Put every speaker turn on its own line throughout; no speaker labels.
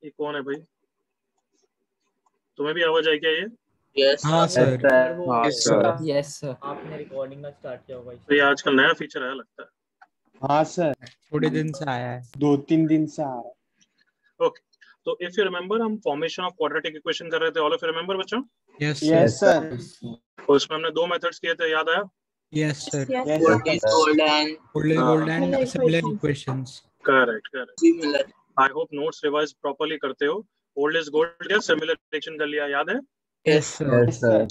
ये कौन है भाई? तुम्हें भी आवाज आई क्या ये?
यस
हाँ सर।
सर वो
हाँ सर।
Yes sir.
आपने रिकॉर्डिंग का स्टार्ट किया होगा
तो ये आजकल नया फीचर है लगता
हाँ सर,
थोड़े दिन से आया है।
2-3 दिन से आ रहा है।
है। ओके, तो इफ यू रिमेंबर हम फॉर्मेशन ऑफ क्वाड्रेटिक इक्वेशन कर रहे थे। ऑल ऑफ यू रिमेंबर बच्चों?
Yes
yes
sir.
सर।
तो उसमें हमने दो मेथड्स किए थे, याद आया?
Yes sir.
Yes
gold is
sir.
Gold and
gold and
Similar
similar
equations.
Equations.
Correct correct.
Similar
I hope notes revise properly करते हो। ओल्ड इज गोल्ड या सिमिलर रिलेशन कर लिया, याद है?
Yes sir.
Yes sir.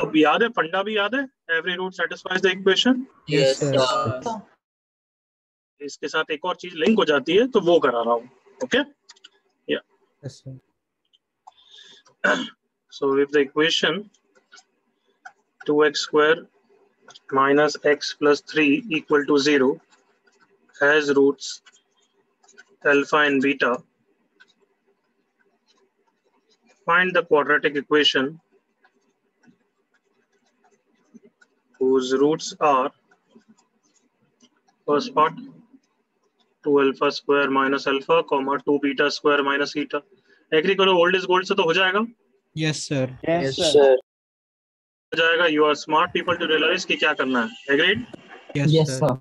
अब याद है, फंडा भी याद है? Every root satisfies the equation.
Yes
yes
sir.
Sir
इसके साथ एक और चीज लिंक हो जाती है, तो वो करा रहा हूँ। Okay,
yes sir.
so if the equation 2x square minus x plus 3 equal to 0 has roots alpha and beta, find the quadratic equation whose roots are, first part 2 alpha square minus alpha comma 2 beta square minus eta. Agree करो, old is gold से तो हो जाएगा।
Yes sir.
Yes sir.
हो जाएगा। You are smart people to realize कि क्या करना है। एग्रीड?
Yes sir.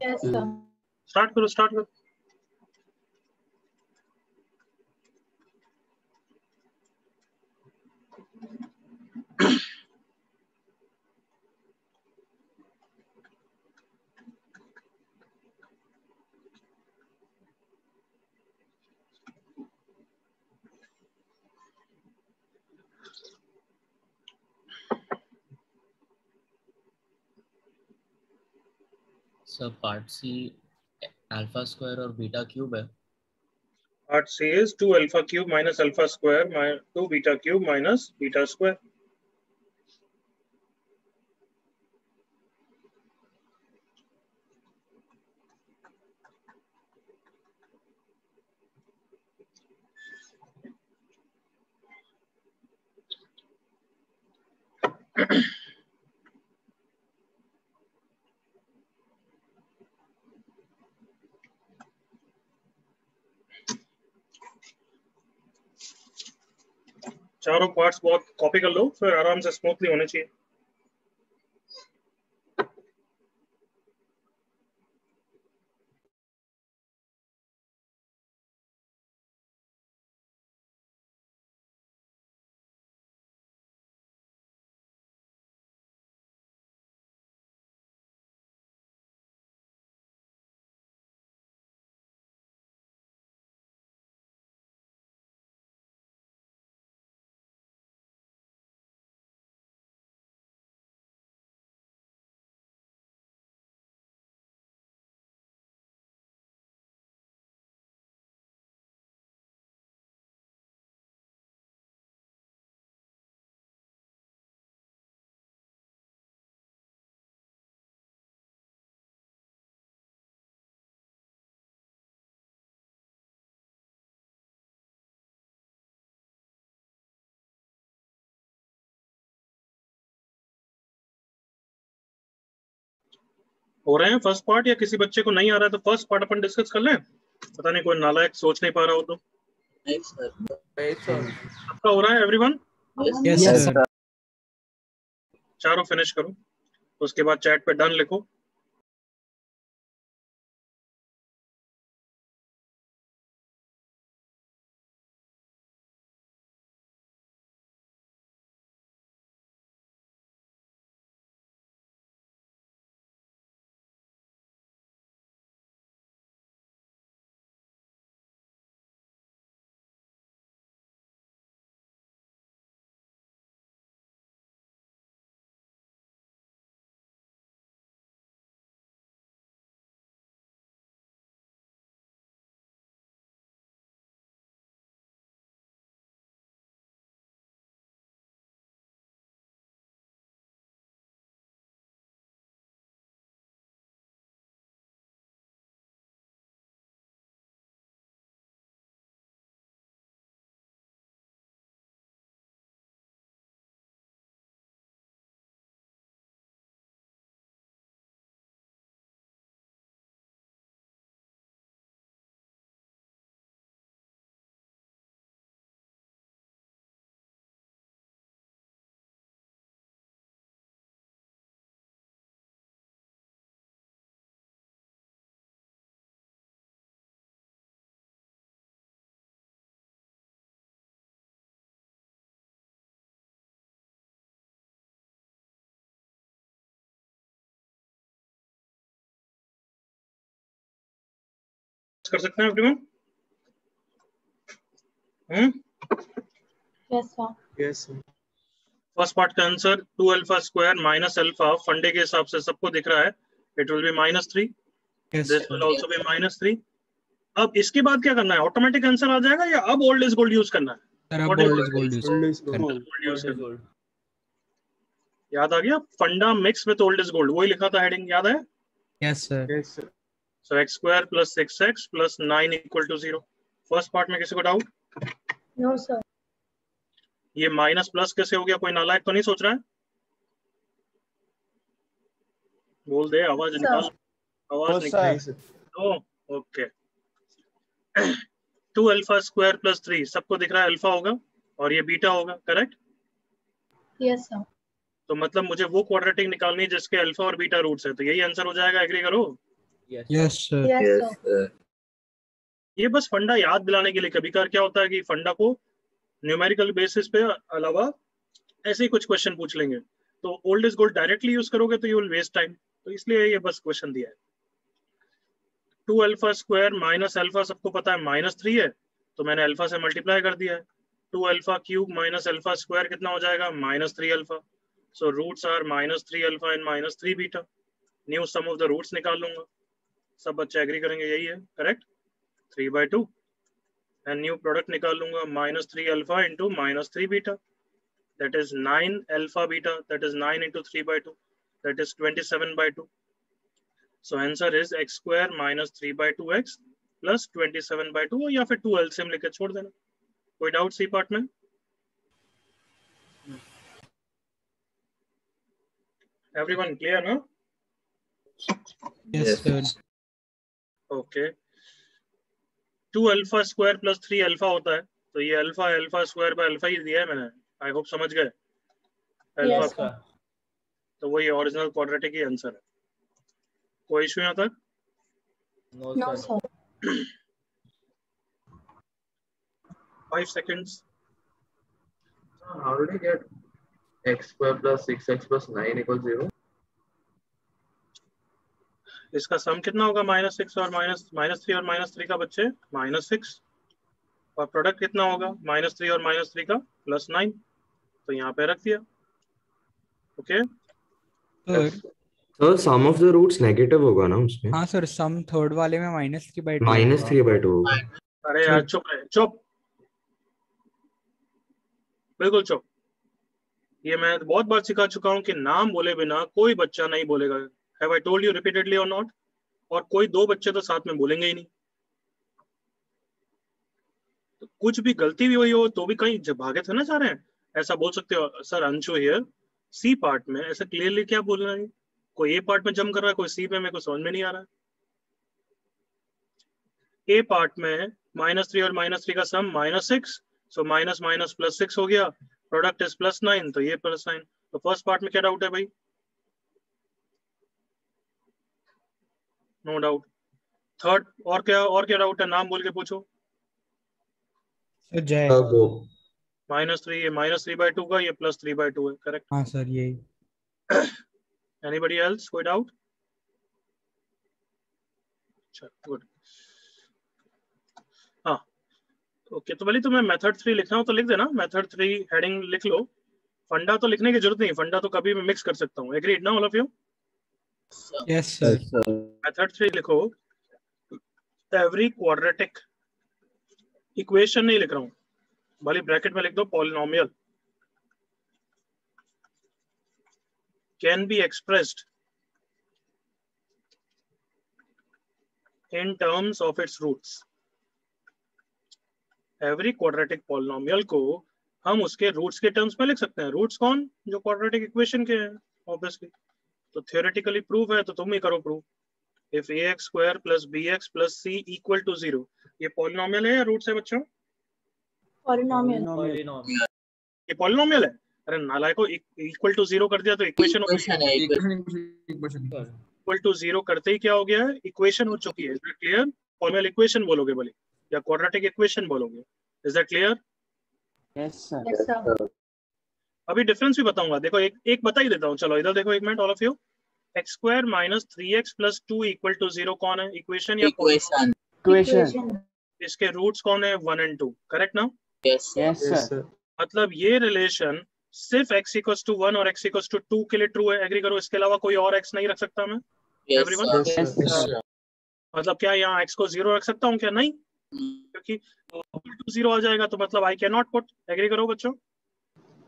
स्टार्ट करो, स्टार्ट करो।
Sir part C alpha square और बीटा क्यूब है।
Part C is 2 alpha cube minus alpha square minus 2 beta cube minus beta square. चारों parts बहुत कॉपी कर लो, फिर आराम से स्मूथली होने चाहिए। हो रहे हैं फर्स्ट पार्ट, या किसी बच्चे को नहीं आ रहा है तो फर्स्ट पार्ट अपन डिस्कस कर लें। पता नहीं कोई नालायक सोच नहीं पा रहा हो तो।
नहीं सर
सबका हो रहा है एवरीवन?
Yes sir.
चारों फिनिश करो, उसके बाद चैट पे डन लिखो। कर सकते हैं everyone?
Yes sir.
First part का answer 2 alpha square minus alpha, फंडे के हिसाब से सबको दिख रहा है, it will be -3, this will also be -3। अब इसके बाद क्या करना है? ऑटोमेटिक आंसर आ जाएगा या अब ओल्ड इज गोल्ड यूज करना है?
सर अब ओल्ड इज गोल्ड यूज करना।
याद आ गया? फंडा mix with old is gold, वही लिखा था हेडिंग, याद है?
Yes sir.
Yes sir.
So x square plus 6x plus 9 equal to 0। First part में किसी को डाउट?
No sir.
ये माइनस प्लस कैसे हो गया? कोई नालायक तो नहीं सोच रहा है? बोल दे, आवाज निकाल, आवाज निकाल। ओके 2 अल्फा स्क्वायर प्लस 3, सबको दिख रहा है अल्फा होगा और ये बीटा होगा, करेक्ट?
Yes sir.
तो मतलब मुझे वो क्वाड्रेटिक निकालनी है जिसके अल्फा और बीटा रूट्स है, तो यही आंसर हो जाएगा, एग्री करो?
Yes sir.
Yes sir.
ये बस फंडा याद दिलाने के लिए, कभी कभार क्या होता है कि फंडा को न्यूमेरिकल बेसिस पे अलावा ऐसे ही कुछ क्वेश्चन पूछ लेंगे, तो old is gold directly use करोगे तो यू विल वेस्ट टाइम, तो इसलिए ये बस क्वेश्चन दिया है। 2 अल्फा स्क्वायर माइनस अल्फा सबको पता है -3 है, तो मैंने अल्फा से मल्टीप्लाई कर दिया है। 2 alpha cube minus alpha square कितना हो जाएगा? -3 alpha. So roots are -3 alpha and -3 beta. New sum of the roots निकाल लूंगा, सब बच्चे एग्री करेंगे यही है, करेक्ट? 3/2 एंड न्यू प्रोडक्ट निकाल लूंगा, -3 alpha into -3 beta, that is 9 alpha beta, that is 9 into 3/2, that is 27/2. So answer is x square minus 3/2x plus 27/2, या फिर 2 LCM लेके छोड़ देना। कोई डाउट सी पार्ट में? Everyone clear ना?
Yes sir.
Okay. 2 alpha square plus 3 alpha होता है, तो ये अल्फा स्क्वायर बाय अल्फा ही दिया है मैंने, आई होप समझ गए। Alpha
Yes, sir.
तो वही ओरिजिनल क्वाड्रेटिक ही आंसर है। कोई इशू यहाँ तक?
No sir.
5 seconds.
How did you get x square plus 6x plus 9 equals 0?
इसका सम कितना होगा? -6 और -3 और -3 का बच्चे -6, और प्रोडक्ट कितना होगा? -3 और -3 का +9, तो यहाँ पे रख दिया। Okay
sir
sir sum of the roots negative होगा ना उसमें?
हाँ सर, सम थर्ड वाले में -3/2
-3/2 होगा।
अरे यार चुप रहे, चुप, बिल्कुल चुप। ये मैं बहुत बार सिखा चुका हूँ कि नाम बोले बिना कोई बच्चा नहीं बोलेगा। Have I told you repeatedly और नॉट? और कोई 2 बच्चे तो साथ में बोलेंगे ही नहीं। तो कुछ भी गलती भी हुई हो तो भी कहीं जब भागे थे ना जा रहे हैं, ऐसा बोल सकते हो sir Anshu here C part में, ऐसा क्लियरली क्या बोल रहा है? कोई ए पार्ट में जम कर रहा है, कोई सी में, मेरे को समझ में नहीं आ रहा है। ए पार्ट में -3 और -3 का सम -6, सो माइनस माइनस +6 हो गया, प्रोडक्ट इज +9, तो ये +9। तो फर्स्ट पार्ट में क्या डाउट है भाई? No doubt. थर्ड और क्या डाउट है? नाम बोल के पूछो।
सर जय।
वो
-3, ये -3/2 का, ये +3/2 है, करेक्ट?
हाँ सर यही।
Anybody else? कोई डाउट? अच्छा गुड। हाँ ओके, तो पहले तो मैं मेथड 3 लिख रहा हूँ, तो लिख देना मेथड 3 हेडिंग लिख लो। फंडा तो लिखने की जरूरत नहीं, फंडा तो कभी भी मिक्स कर सकता हूँ। एग्रीड ना all of you?
Yes sir.
Method 3 लिखो, एवरी क्वाड्रेटिक इक्वेशन नहीं लिख रहा हूँ, भले ब्रैकेट में लिख दो polynomial can be expressed in terms of its roots। Every quadratic polynomial को हम उसके रूट्स के टर्म्स में लिख सकते हैं। रूट्स कौन? जो क्वाड्रेटिक इक्वेशन के हैं ऑब्वियसली। तो थियोरेटिकली प्रूफ है, तो तुम ही करो proof. If ax square plus bx plus c equal to 0, ये पॉलिनोमियल है या रूट्स है बच्चों?
Polynomial.
ये पॉलिनोमियल है। अरे नालायको, इक्वल टू 0 कर दिया तो इक्वेशन इक्वल टू 0 करते ही क्या हो गया है? इक्वेशन हो चुकी है। Is that clear? Polynomial equation बोलोगे बोले या क्वाड्रेटिक इक्वेशन बोलोगे? Is that clear?
Yes sir.
Yes sir.
अभी डिफरेंस भी बताऊंगा। देखो एक बता ही देता हूँ, चलो इधर देखो एक minute all of you. x square minus 3x plus 2 equal to 0 कौन है? इक्वेशन या
इक्वेशन?
Equation.
इसके रूट्स कौन है 1 and 2, करेक्ट ना?
Yes, sir.
मतलब ये रिलेशन सिर्फ x इक्वल्स टू 1 और x इक्वल्स टू 2 के लिए ट्रू है, एग्री करो? इसके अलावा कोई और x नहीं रख सकता मैं? एवरीवन?
Yes, sir.
मतलब क्या यहाँ x को 0 रख सकता हूँ क्या? नहीं, क्योंकि 0 आ जाएगा तो मतलब I can not put, agree करो बच्चों?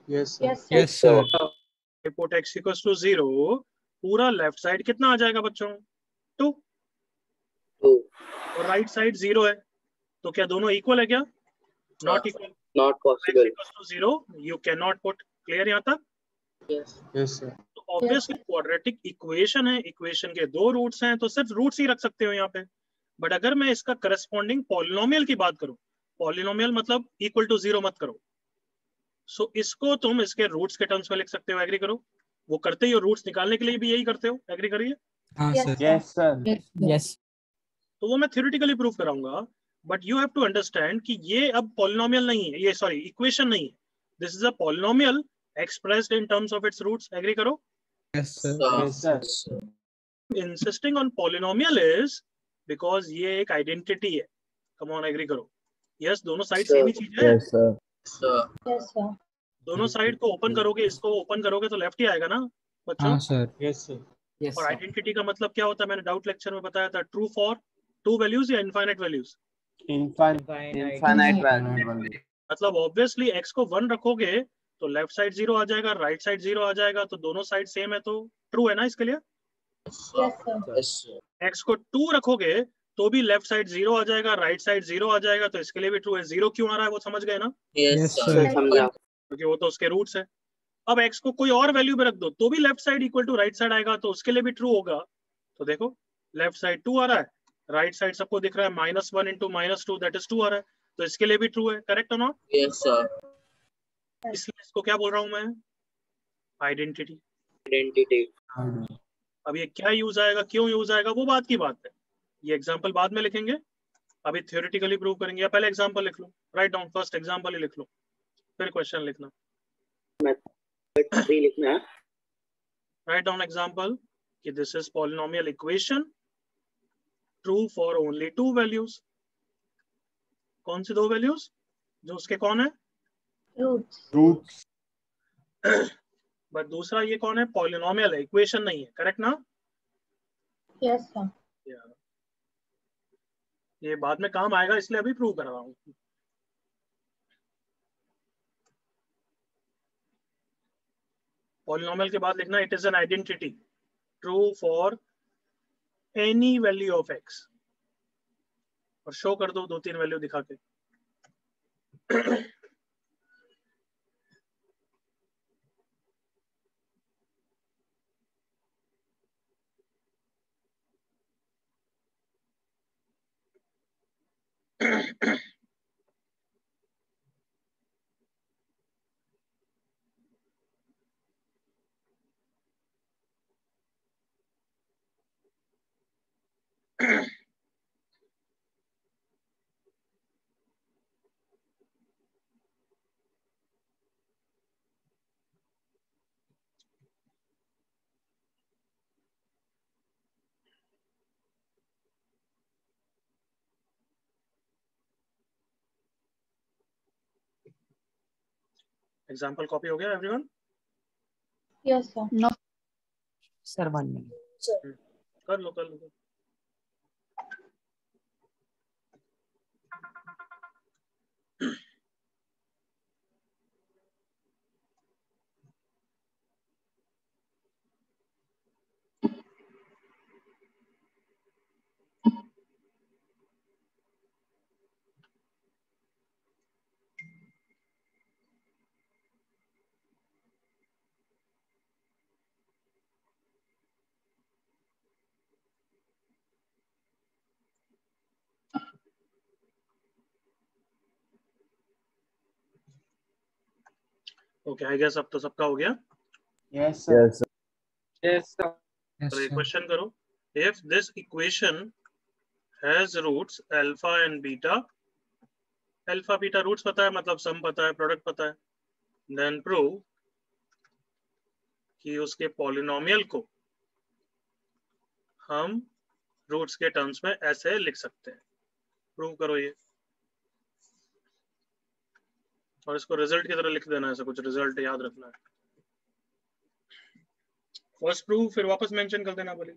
Yes, sir.
Yes, sir.
Put x equals to 0, पूरा लेफ्ट साइड कितना आ जाएगा बच्चों? 2, और राइट साइड 0 है, तो क्या दोनों इक्वल है क्या? Not equal,
Not possible.
To 0 you can not put. Clear यहाँ तक?
Yes, sir.
तो ऑब्वियसली क्वाड्रेटिक इक्वेशन है, इक्वेशन के 2 रूट्स हैं, तो सिर्फ रूट्स ही रख सकते हो यहाँ पे। बट अगर मैं इसका करस्पॉन्डिंग पॉलिनोमियल की बात करूं, पॉलिनोमियल मतलब इक्वल टू 0 मत करो, सो इसको तुम इसके रूट्स के टर्म्स में लिख सकते हो, एग्री करो? वो करते ही हो, रूट्स निकालने के लिए भी यही करते हो, एग्री करिए?
हाँ
Yes,
sir.
Yes, sir.
Yes.
तो वो मैं थ्योरेटिकली प्रूव कराऊंगा, but you have to understand कि ये अब पॉलिनोमियल नहीं है, ये सॉरी इक्वेशन नहीं है, this is a polynomial expressed in terms of its roots, agree करो?
Yes, sir.
Yes, sir.
Insisting on polynomial is because ये एक आइडेंटिटी है, कम ऑन एग्री करो? यस, दोनों साइड सेम ही चीज है।
Yes, sir.
दोनों साइड को ओपन करोगे, इसको ओपन करोगे तो लेफ्ट ही आएगा ना बच्चों?
हाँ सर।
Yes, sir.
Yes,
और आइडेंटिटी का मतलब क्या होता है? मैंने डाउट लेक्चर में बताया था, ट्रू फॉर 2 वैल्यूज या इनफाइनाइट वैल्यूज?
Infinite value.
मतलब ऑब्वियसली x को 1 रखोगे तो लेफ्ट साइड 0 आ जाएगा, राइट साइड 0 आ जाएगा, तो दोनों साइड सेम है, तो ट्रू है ना इसके लिए?
Yes, sir.
x को 2 रखोगे तो भी लेफ्ट साइड 0 आ जाएगा, राइट साइड 0 आ जाएगा, तो इसके लिए भी ट्रू है। 0 क्यों आ रहा है वो समझ गए ना?
Yes, sir.
क्योंकि वो तो उसके रूट्स है। अब x को कोई और वैल्यू पे रख दो तो भी left side equal to right side आएगा, तो उसके लिए भी ट्रू होगा। तो देखो, लेफ्ट साइड 2 आ रहा है, राइट साइड सबको दिख रहा है -1 इंटू -2 दैट इज 2 आ रहा है, तो इसके लिए भी ट्रू है, करेक्ट और नॉट? इसलिए इसको क्या बोल रहा हूं मैं? आइडेंटिटी। अब ये क्या यूज आएगा, क्यों यूज आएगा, वो बात की बात है, ये एग्जांपल बाद में लिखेंगे, अभी थ्योरेटिकली प्रूव करेंगे। या पहले एग्जांपल लिख लो, राइट डाउन, फर्स्ट एग्जांपल ही लिख लो, फिर क्वेश्चन लिखना। राइट डाउन एग्जांपल कि this is polynomial equation true for only 2 values. कौन सी 2 वैल्यूज? जो उसके कौन है?
Roots.
बट दूसरा ये कौन है? पॉलिनोमियल है, इक्वेशन नहीं है, करेक्ट ना?
Yes, sir.
ये बाद में काम आएगा, इसलिए अभी प्रूव कर रहा हूँ। पॉलिनोमियल के बाद लिखना it is an identity true for any value of x, और शो कर दो 2-3 वैल्यू दिखा के। एग्जाम्पल कॉपी हो गया everyone?
Yes, sir.
No. Sir, 1 minute.
कर लो कर लो। ओके, आई गेस अब तो सबका हो गया।
Yes, sir.
Yes,
तो ये
sir.
क्वेश्चन करो, if this equation has roots alpha and beta, alpha beta roots पता है, मतलब सम पता है, प्रोडक्ट पता है, देन प्रूव कि उसके पॉलिनोमियल को हम रूट्स के टर्म्स में ऐसे लिख सकते हैं। प्रूव करो ये, और इसको रिजल्ट की तरह लिख देना, ऐसा कुछ रिजल्ट याद रखना है। फर्स्ट प्रूव फिर वापस मेंशन कर देना बोली।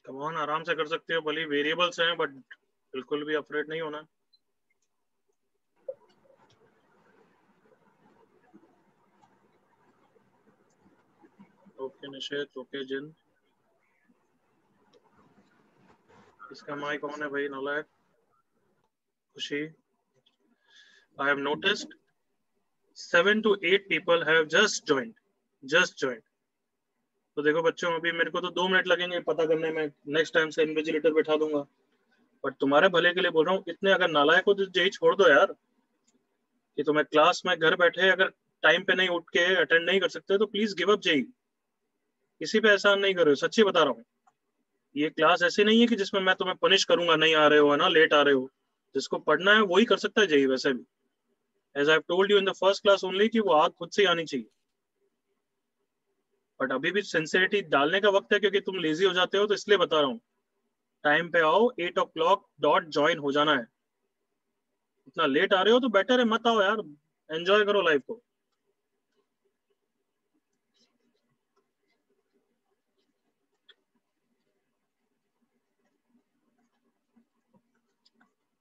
कमान आराम से कर सकते हो, भले वेरिएबल्स हैं बट बिल्कुल भी अफ्रेड नहीं होना। ओके निषेध, ओके जिन, इसका माइक ऑन है भाई नालायक। खुशी, I have noticed 7 to 8 people have just joined. तो देखो बच्चों, अभी मेरे को तो 2 मिनट लगेंगे पता करने में, नेक्स्ट टाइम से इन्विजिलेटर बैठा दूंगा, बट तुम्हारे भले के लिए बोल रहा हूँ। इतने अगर नालायक हो तो जेई छोड़ दो यार, कि तुम्हें क्लास में घर बैठे अगर टाइम पे नहीं उठ के अटेंड नहीं कर सकते तो प्लीज गिव अप जेई। किसी पे एहसान नहीं कर रहे हो, सच्ची बता रहा हूँ। ये क्लास ऐसी नहीं है कि जिसमें मैं तुम्हें पनिश करूंगा, नहीं आ रहे हो है ना, लेट आ रहे हो। जिसको पढ़ना है वही कर सकता है जेई। वैसे भी as I have told you in the first class only कि वो आग खुद से आनी चाहिए, बट अभी भी सिंसियरिटी डालने का वक्त है, क्योंकि तुम लेजी हो जाते हो, तो इसलिए बता रहा हूँ। टाइम पे आओ, 8 o'clock डॉट ज्वाइन हो जाना है। इतना लेट आ रहे हो तो बेटर है मत आओ यार, एंजॉय करो लाइफ को।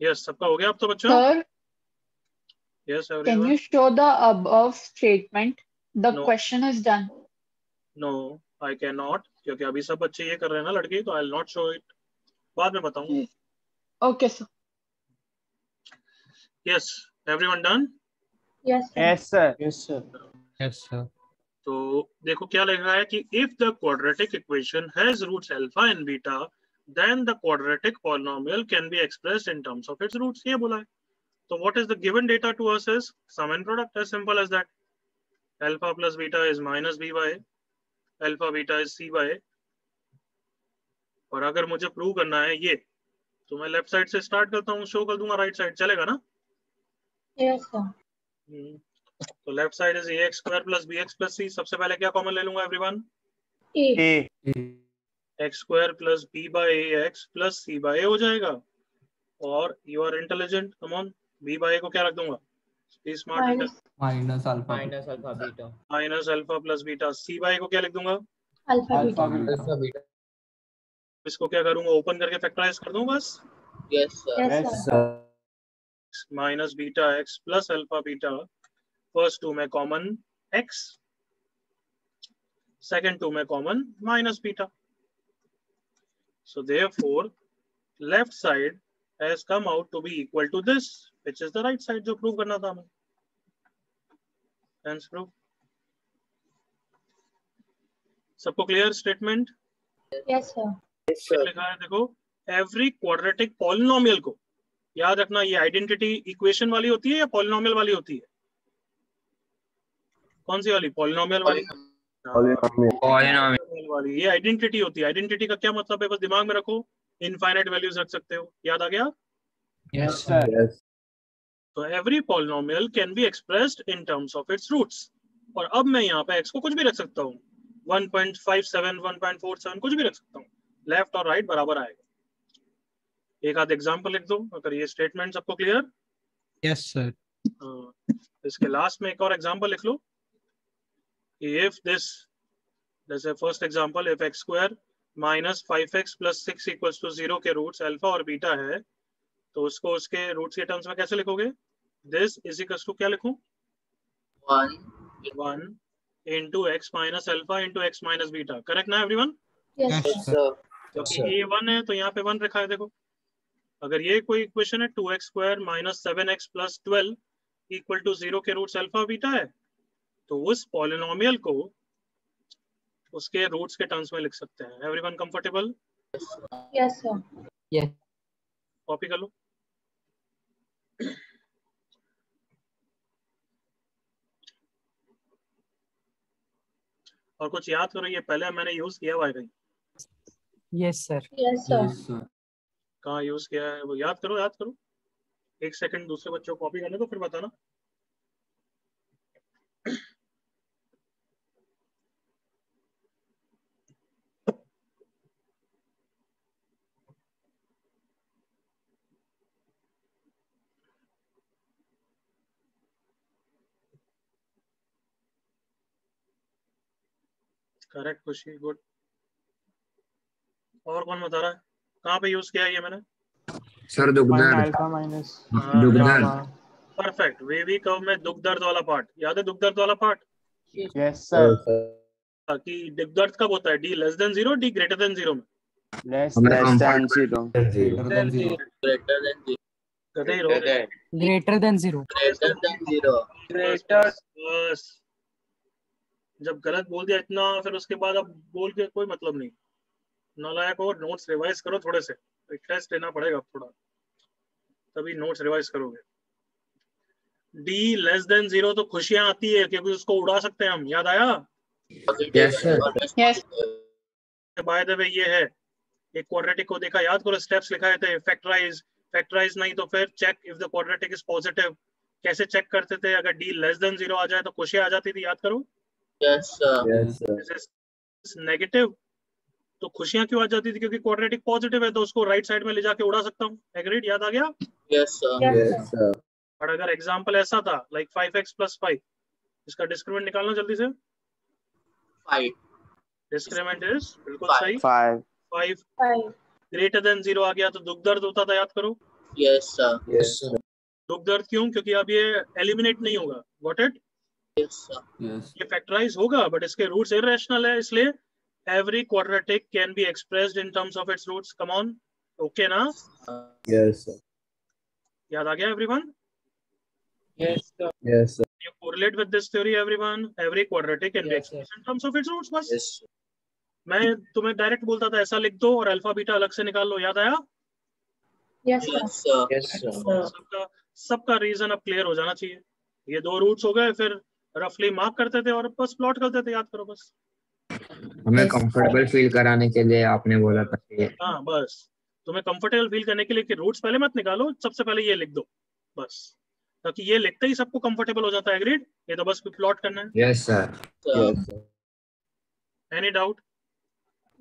यस, सबका हो गया अब तो बच्चों?
Sir,
yes
can
everyone.
you show the above statement? The
No.
question is done.
No I can not, क्योंकि अभी सब बच्चे ये कर रहे हैं ना लड़की, तो I will not show it, बाद में बताऊंगा।
Okay, sir.
Yes everyone done?
Yes, sir.
Yes, sir. Yes, sir.
Yes, sir.
तो देखो क्या लिखा है कि if the quadratic equation has roots alpha and beta then the quadratic polynomial can be expressed in terms of its roots। ये बोला है। तो what is the given data to us is sum and product, as simple as that। alpha plus beta is minus b by a, alpha beta is c by a। और अगर मुझे prove करना है ये, तो मैं लेफ्ट साइड से start करता हूँ, शो कर दूंगा राइट साइड, चलेगा ना?
Yes, sir.
तो left side is ax square plus bx plus c। सबसे पहले क्या कॉमन ले लूंगा everyone?
A.
A.
x square plus b by ax plus c by a हो जाएगा। और you are intelligent, come on, b by a को क्या रख दूंगा? Smart,
Minus alpha.
Minus alpha beta.
Minus alpha plus beta. c by a को क्या लिख दूंगा?
Alpha, beta.
Alpha beta.
इसको क्या करूंगा? ओपन करके फैक्टराइज कर दूं बस।
Yes sir.
Yes,
Yes,
sir.
sir.
Minus beta x plus alpha beta, first two में कॉमन x, सेकंड टू में common minus beta. So therefore, left side has come out to be equal to this, which is the right side, जो prove करना था हमें। Hence proof। सबको clear statement?
Yes, sir.
क्या लिखा है देखो, एवरी क्वाड्रेटिक पॉलिनोमियल को, याद रखना ये आइडेंटिटी इक्वेशन वाली होती है या पॉलिनोमियल वाली होती है? कौन सी वाली? पॉलिनोमियल वाली। पॉलिनोमियल वाली ये आइडेंटिटी होती है। आइडेंटिटी का क्या मतलब है, बस दिमाग में रखो, इनफाइनाइट वैल्यूज रख सकते हो। याद आ गया?
Yes, sir.
Yes.
तो every polynomial can be expressed in terms of its roots. और अब मैं यहाँ पे x को कुछ भी रख सकता हूँ, 1.57, 1.47 कुछ भी रख सकता हूँ, लेफ्ट और राइट बराबर आएगा। एक आध एग्जांपल लिख दो अगर ये स्टेटमेंट सबको क्लियर।
Yes, sir.
इसके लास्ट में एक और एग्जांपल लिख लो। If this, जैसे first example, if x square minus 5x plus 6 equals to 0 के रूट्स अल्फा और बीटा है, तो उसको उसके रूट्स के टर्म्स में कैसे लिखोगे? दिस इज इक्वल टू क्या लिखूं? 1 into x minus alpha into x minus beta. Correct ना everyone?
Yes,
Yes,
sir.
sir.
क्योंकि ये 1 है तो यहाँ पे 1 रखा है। देखो अगर ये कोई इक्वेशन है 2x square minus 7x plus 12 equal to 0 के रूट्स अल्फा बीटा है, तो उस पॉलिनोमियल को उसके रूट्स के टर्म्स में लिख सकते हैं। Everyone comfortable?
Yes, sir.
Yes.
Copy कर लो। और कुछ याद करो, ये पहले मैंने यूज किया हुआ है कहीं?
Yes, sir.
Yes, sir.
Yes, sir.
कहाँ यूज किया है वो याद करो, याद करो। एक सेकंड दूसरे बच्चों को कॉपी करने दो फिर बताना। करेक्ट खुशी, गुड। और कौन बता रहा है कहाँ पे यूज किया है ये मैंने?
सर दुख
One
दर्द,
alpha minus
दुख दर्द।
gamma.
परफेक्ट। वेवी कर्व में दुख दर्द वाला पार्ट याद है? दुख दर्द वाला पार्ट
Yes, sir.
कि दुख दर्द कब होता है? D less than 0, D greater than 0 में।
Less
हमें
than
comfort
zero.
Greater than 0.
गधे ही रहोगे।
Greater than zero.
बस जब गलत बोल दिया इतना फिर उसके बाद अब बोल के कोई मतलब नहीं। नालायक हो, नोट्स रिवाइज करो थोड़े से। एक टेस्ट लेना पड़ेगा थोड़ा, तभी नोट्स रिवाइज करोगे। डी लेस देन 0 तो खुशियां आती है क्योंकि उसको उड़ा सकते हैं हम। याद आया?
Yes sir.
Yes.
By the way ये है, एक क्वाड्रेटिक को देखा, याद करो स्टेप्स लिखाए थे। फैक्टराइज, फैक्टराइज नहीं तो फिर check if the quadratic is positive. कैसे चेक करते थे? अगर डी लेस देन 0 आ जाए तो खुशियां आ जाती थी, याद करो।
Yes sir.
नेगेटिव तो खुशियां क्यों आ जाती थी? क्योंकि क्वाड्रेटिक पॉजिटिव है तो उसको राइट साइड में ले जाके उड़ा सकता हूँ। एग्रीड? याद आ गया?
Yes, sir.
और अगर एग्जांपल ऐसा था लाइक 5x + 5, इसका डिस्क्रिमिनेंट निकालना जल्दी से।
5.
डिस्क्रिमिनेंट इज बिल्कुल
Five.
सही।
5.
5
5.
ग्रेटर देन 0 आ गया तो दुख दर्द होता था, याद करो।
Yes, sir.
दुख दर्द क्यों? क्योंकि अब ये एलिमिनेट नहीं होगा। Got it?
Yes, sir.
Yes.
ये फैक्टराइज होगा बट इसके रूट्स इरेशनल है, इसलिए every quadratic can be expressed in terms of its roots. Come on, okay ना?
Yes sir.
याद आ गया everyone?
Yes, sir.
Yes sir.
You correlate with this theory everyone. Every quadratic can be
Yes, sir.
expressed in terms of its roots. बस
Yes, sir.
मैं तुम्हें direct बोलता था ऐसा लिख दो और अल्फा बीटा अलग से निकाल लो। याद आया?
Yes, sir.
Yes, sir. Yes, sir.
सबका रीजन अब क्लियर हो जाना चाहिए। ये दो रूट्स हो गए, फिर रफली मार्क करते थे और बस प्लॉट करते थे। याद करो बस।
हमें कंफर्टेबल फील कराने के लिए आपने बोला था ये।
हाँ बस तुम्हें कंफर्टेबल फील करने के लिए कि रूट्स पहले मत निकालो, सबसे पहले ये लिख दो बस, ताकि ये लिखते ही सबको कंफर्टेबल हो जाता है। एग्रीड? ये तो बस प्लॉट करना है।
Yes sir.
Sir.
Any doubt?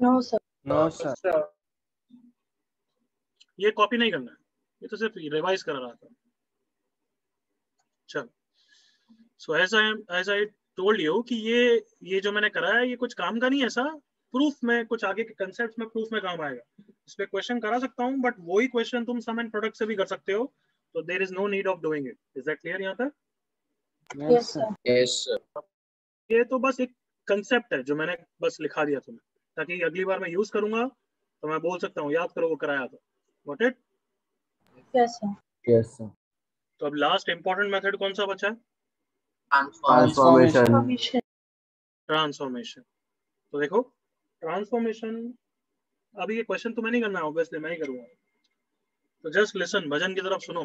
No, sir.
No, sir.
ये कॉपी नहीं करना है, ये तो सिर्फ रिवाइज कर रहा था। चल, so as I told you कि ये जो मैंने कराया है ये कुछ काम का नहीं है। ऐसा प्रूफ में कुछ आगे के कंसेप्ट में प्रूफ में काम आएगा। इस पे क्वेश्चन करा सकता हूँ बट वही क्वेश्चन तुम सम एंड प्रोडक्ट से भी कर सकते हो, तो there is no need of doing it. Is that clear यहाँ तक?
Yes, sir.
Yes, sir.
ये तो बस एक कंसेप्ट है जो मैंने बस लिखा दिया तुम्हें, ताकि अगली बार मैं यूज करूंगा तो मैं बोल सकता हूँ याद करो वो कराया था। Got it?
Yes, sir.
Yes sir.
तो अब लास्ट इंपॉर्टेंट मेथड कौन सा बचा है?
Transformation.
Transformation.
ट्रांसफॉर्मेशन। तो देखो ट्रांसफॉर्मेशन, अभी ये क्वेश्चन तुम्हें नहीं करना है, ऑब्वियसली मैं ही करूंगा। तो जस्ट लिसन, भजन की तरफ सुनो,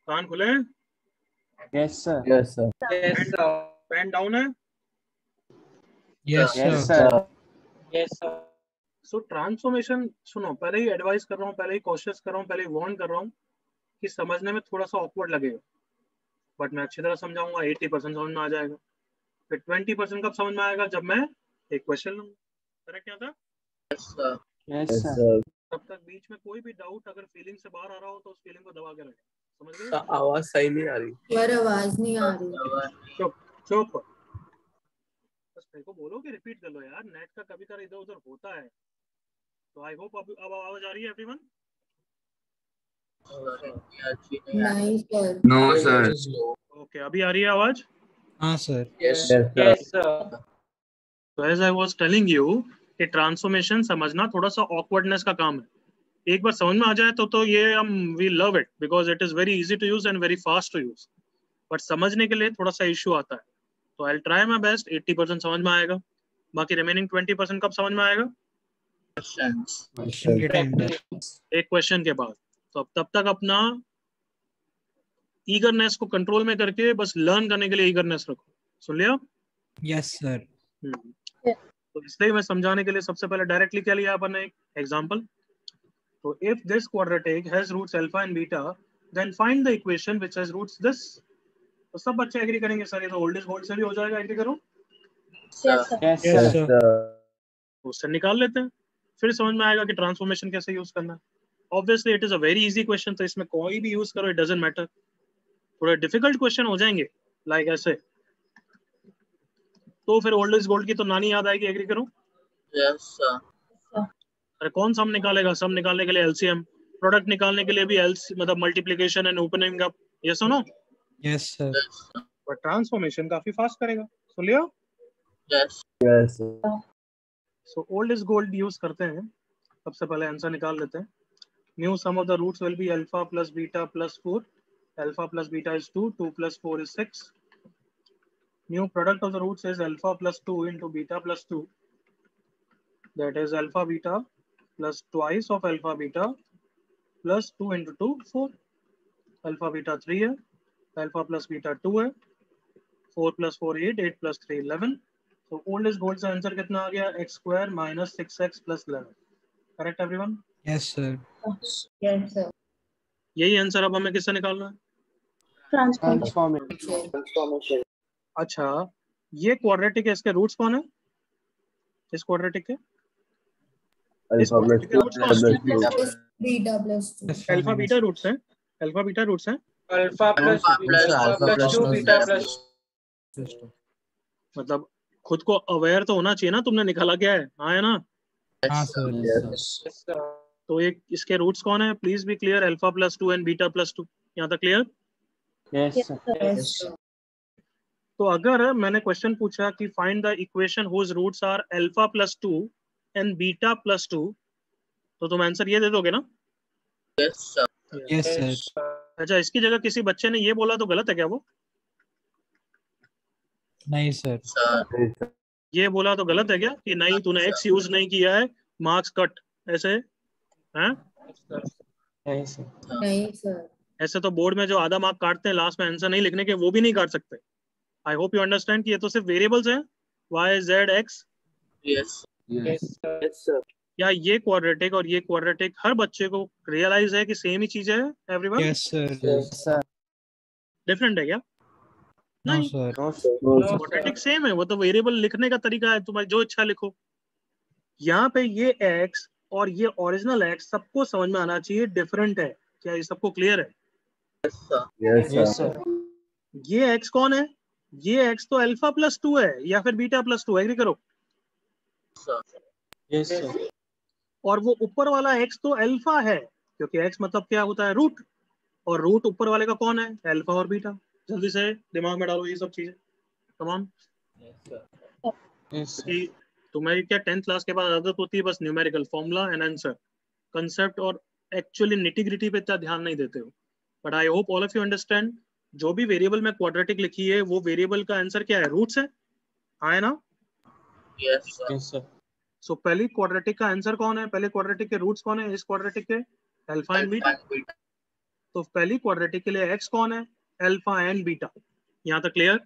कान खुले।
Yes, sir.
Yes sir.
Yes, sir.
Pen down है।
Yes,
Yes,
sir.
sir. Yes, sir.
So transformation सुनो, पहले ही एडवाइस कर रहा हूँ, पहले ही कॉशियस कर रहा हूँ, पहले ही वार्न कर रहा हूँ कि समझने में थोड़ा सा ऑकवर्ड लगेगा, बट मैं अच्छी तरह समझाऊंगा। 80% समझ में आ जाएगा, फिर 20% कब समझ में आएगा? जब मैं एक क्वेश्चन लूंगा। करेक्ट क्या था?
Yes, sir.
Yes,
yes
sir.
Sir.
तब तक बीच में कोई भी डाउट अगर फीलिंग से बाहर आ रहा हो तो उस फीलिंग को दबा के रखें। समझ गए?
आवाज सही नहीं आ रही।
यार आवाज नहीं आ रही।
चुप चुप, बस मेरे को बोलो कि रिपीट कर लो यार, नेट का कभी कभी इधर उधर होता है। तो आई होप अब आवाज आ रही है एवरीवन?
नहीं सर।
No sir.
ओके, अभी आ रही है आवाज?
हाँ सर।
Yes, sir.
तो as I was telling you कि ट्रांसफॉर्मेशन समझना थोड़ा सा ऑकवर्डनेस का काम है। एक बार समझ में आ जाए तो ये हम we love it because it is very easy to use and very fast to use, but समझने के लिए थोड़ा सा इश्यू आता है। तो आई ट्राई माई बेस्ट। 80% समझ में आएगा, बाकी रिमेनिंग 20% कब समझ में आएगा?
क्वेश्चन के टाइम पर।
एक क्वेश्चन के बाद। तो अब तब तक अपना ईगरनेस को कंट्रोल में करके बस लर्न करने के लिए ईगरनेस रखो। सुन लिया?
Yes sir.
तो इसलिए मैं समझाने के लिए सबसे पहले डायरेक्टली क्या लिया अपन ने, एक एग्जांपल। तो if this quadratic has roots alpha and beta then find the equation which has roots this. तो सब बच्चे एग्री करेंगे सर ये तो ओल्ड इज गोल्ड से भी हो जाएगा, एग्री करो?
Yes sir.
Yes,
yes
sir.
Sir.
उससे निकाल लेते हैं, फिर समझ में आएगा कि ट्रांसफॉर्मेशन कैसे यूज करना है। Obviously it is a very easy question, तो इसमें कोई भी यूज करो, इट डजंट मैटर। थोड़े डिफिकल्ट क्वेश्चन हो जाएंगे लाइक ऐसे, तो फिर ओल्ड इज गोल्ड की तो नानी याद आएगी, एग्री करो? अरे कौन सम निकालेगा? सम निकालने के लिए एलसीएम, प्रोडक्ट निकालने के लिए भी मतलब मल्टीप्लिकेशन एंड ओपनिंग अप, ये सुनो।
Yes sir.
पर ट्रांसफॉर्मेशन काफी फास्ट करेगा, सुन लिया? So old is gold use करते हैं। सबसे पहले आंसर निकाल लेते हैं। New sum of the roots will be alpha plus beta plus 4। Alpha plus beta is 2, 2 plus 4 is 6. New product of the roots is alpha plus 2 into beta plus 2. That is alpha beta plus twice of alpha beta plus 2 into 2, 4. Alpha beta 3 है, alpha plus beta 2 है, 4 plus 4 8, 8 plus 3 11. So old is gold से answer कितना आ गया? x square minus 6x plus 11. Correct everyone?
Yes sir.
Yes sir.
यही answer अब हमें किससे निकालना है?
Transformation.
अच्छा, ये क्वाड्रेटिक है, इसके रूट्स कौन है? इस क्वाड्रेटिक के रूट्स कौन है?
Beta plus 2.
Alpha beta roots हैं, अल्फा बीटा रूट्स हैं।
Alpha plus plus 2 beta plus.
मतलब खुद को अवेयर तो होना चाहिए ना, तुमने निकाला क्या है? हाँ है ना?
हाँ सर।
Yes, sir.
तो एक इसके रूट्स कौन है? Please be clear. Alpha plus 2 and beta plus 2, यहाँ तक clear?
Yes,
Yes
sir.
sir. Yes sir.
तो अगर मैंने क्वेश्चन पूछा कि find the equation whose roots are alpha plus 2 and beta plus 2, तो तुम आंसर ये दे दोगे ना?
Yes sir.
अच्छा, इसकी जगह किसी बच्चे ने ये बोला तो गलत है क्या? वो
नहीं सर।
ये बोला तो गलत है क्या कि नहीं तूने एक्स यूज नहीं किया है, मार्क्स कट, ऐसे हैं?
नहीं sir.
नहीं sir.
ऐसे तो बोर्ड में जो आधा मार्क काटते हैं लास्ट में आंसर नहीं लिखने के, वो भी नहीं काट सकते। आई होप यू अंडरस्टैंड कि ये तो सिर्फ वेरिएबल्स हैं, y z x।
Yes, sir.
या ये क्वाड्रेटिक और ये क्वाड्रेटिक हर बच्चे को रियलाइज है कि सेम ही चीज है everyone?
Yes sir.
Yes, sir.
Different है क्या?
नो
नहीं,
sir.
No, sir.
Quadratic same है, वो तो वेरिएबल लिखने का तरीका है, तुम्हारी जो इच्छा लिखो। यहाँ पे ये x और ये ओरिजिनल x सबको समझ में आना चाहिए डिफरेंट है। क्या ये सबको क्लियर है?
Yes, sir.
ये x कौन है? ये x तो अल्फा प्लस 2 है या फिर बीटा प्लस 2, एग्री करो?
Yes, sir.
और वो ऊपर वाला x तो अल्फा है, क्योंकि x मतलब क्या होता है? रूट, और रूट ऊपर वाले का कौन है? अल्फा और बीटा। जल्दी से दिमाग में डालो ये सब चीजें, तमाम।
Yes, sir.
कि तुम्हारी क्या 10th क्लास के बाद आदत होती है बस numerical formula and answer, concept और एक्चुअली निटी-ग्रिटी पे इतना ध्यान नहीं देते हो। But I hope all of you understand, जो भी वेरिएबल में क्वाड्रेटिक लिखी है वो वेरिएबल का आंसर क्या है? रूट्स है, हाँ है ना?
Yes, sir.
सो पहली क्वाड्रेटिक का आंसर कौन है? पहले क्वाड्रेटिक के रूट्स कौन है? इस क्वाड्रेटिक के अल्फा एंड बीटा। तो पहली क्वाड्रेटिक के लिए x कौन है? Alpha and beta. यहाँ तक क्लियर?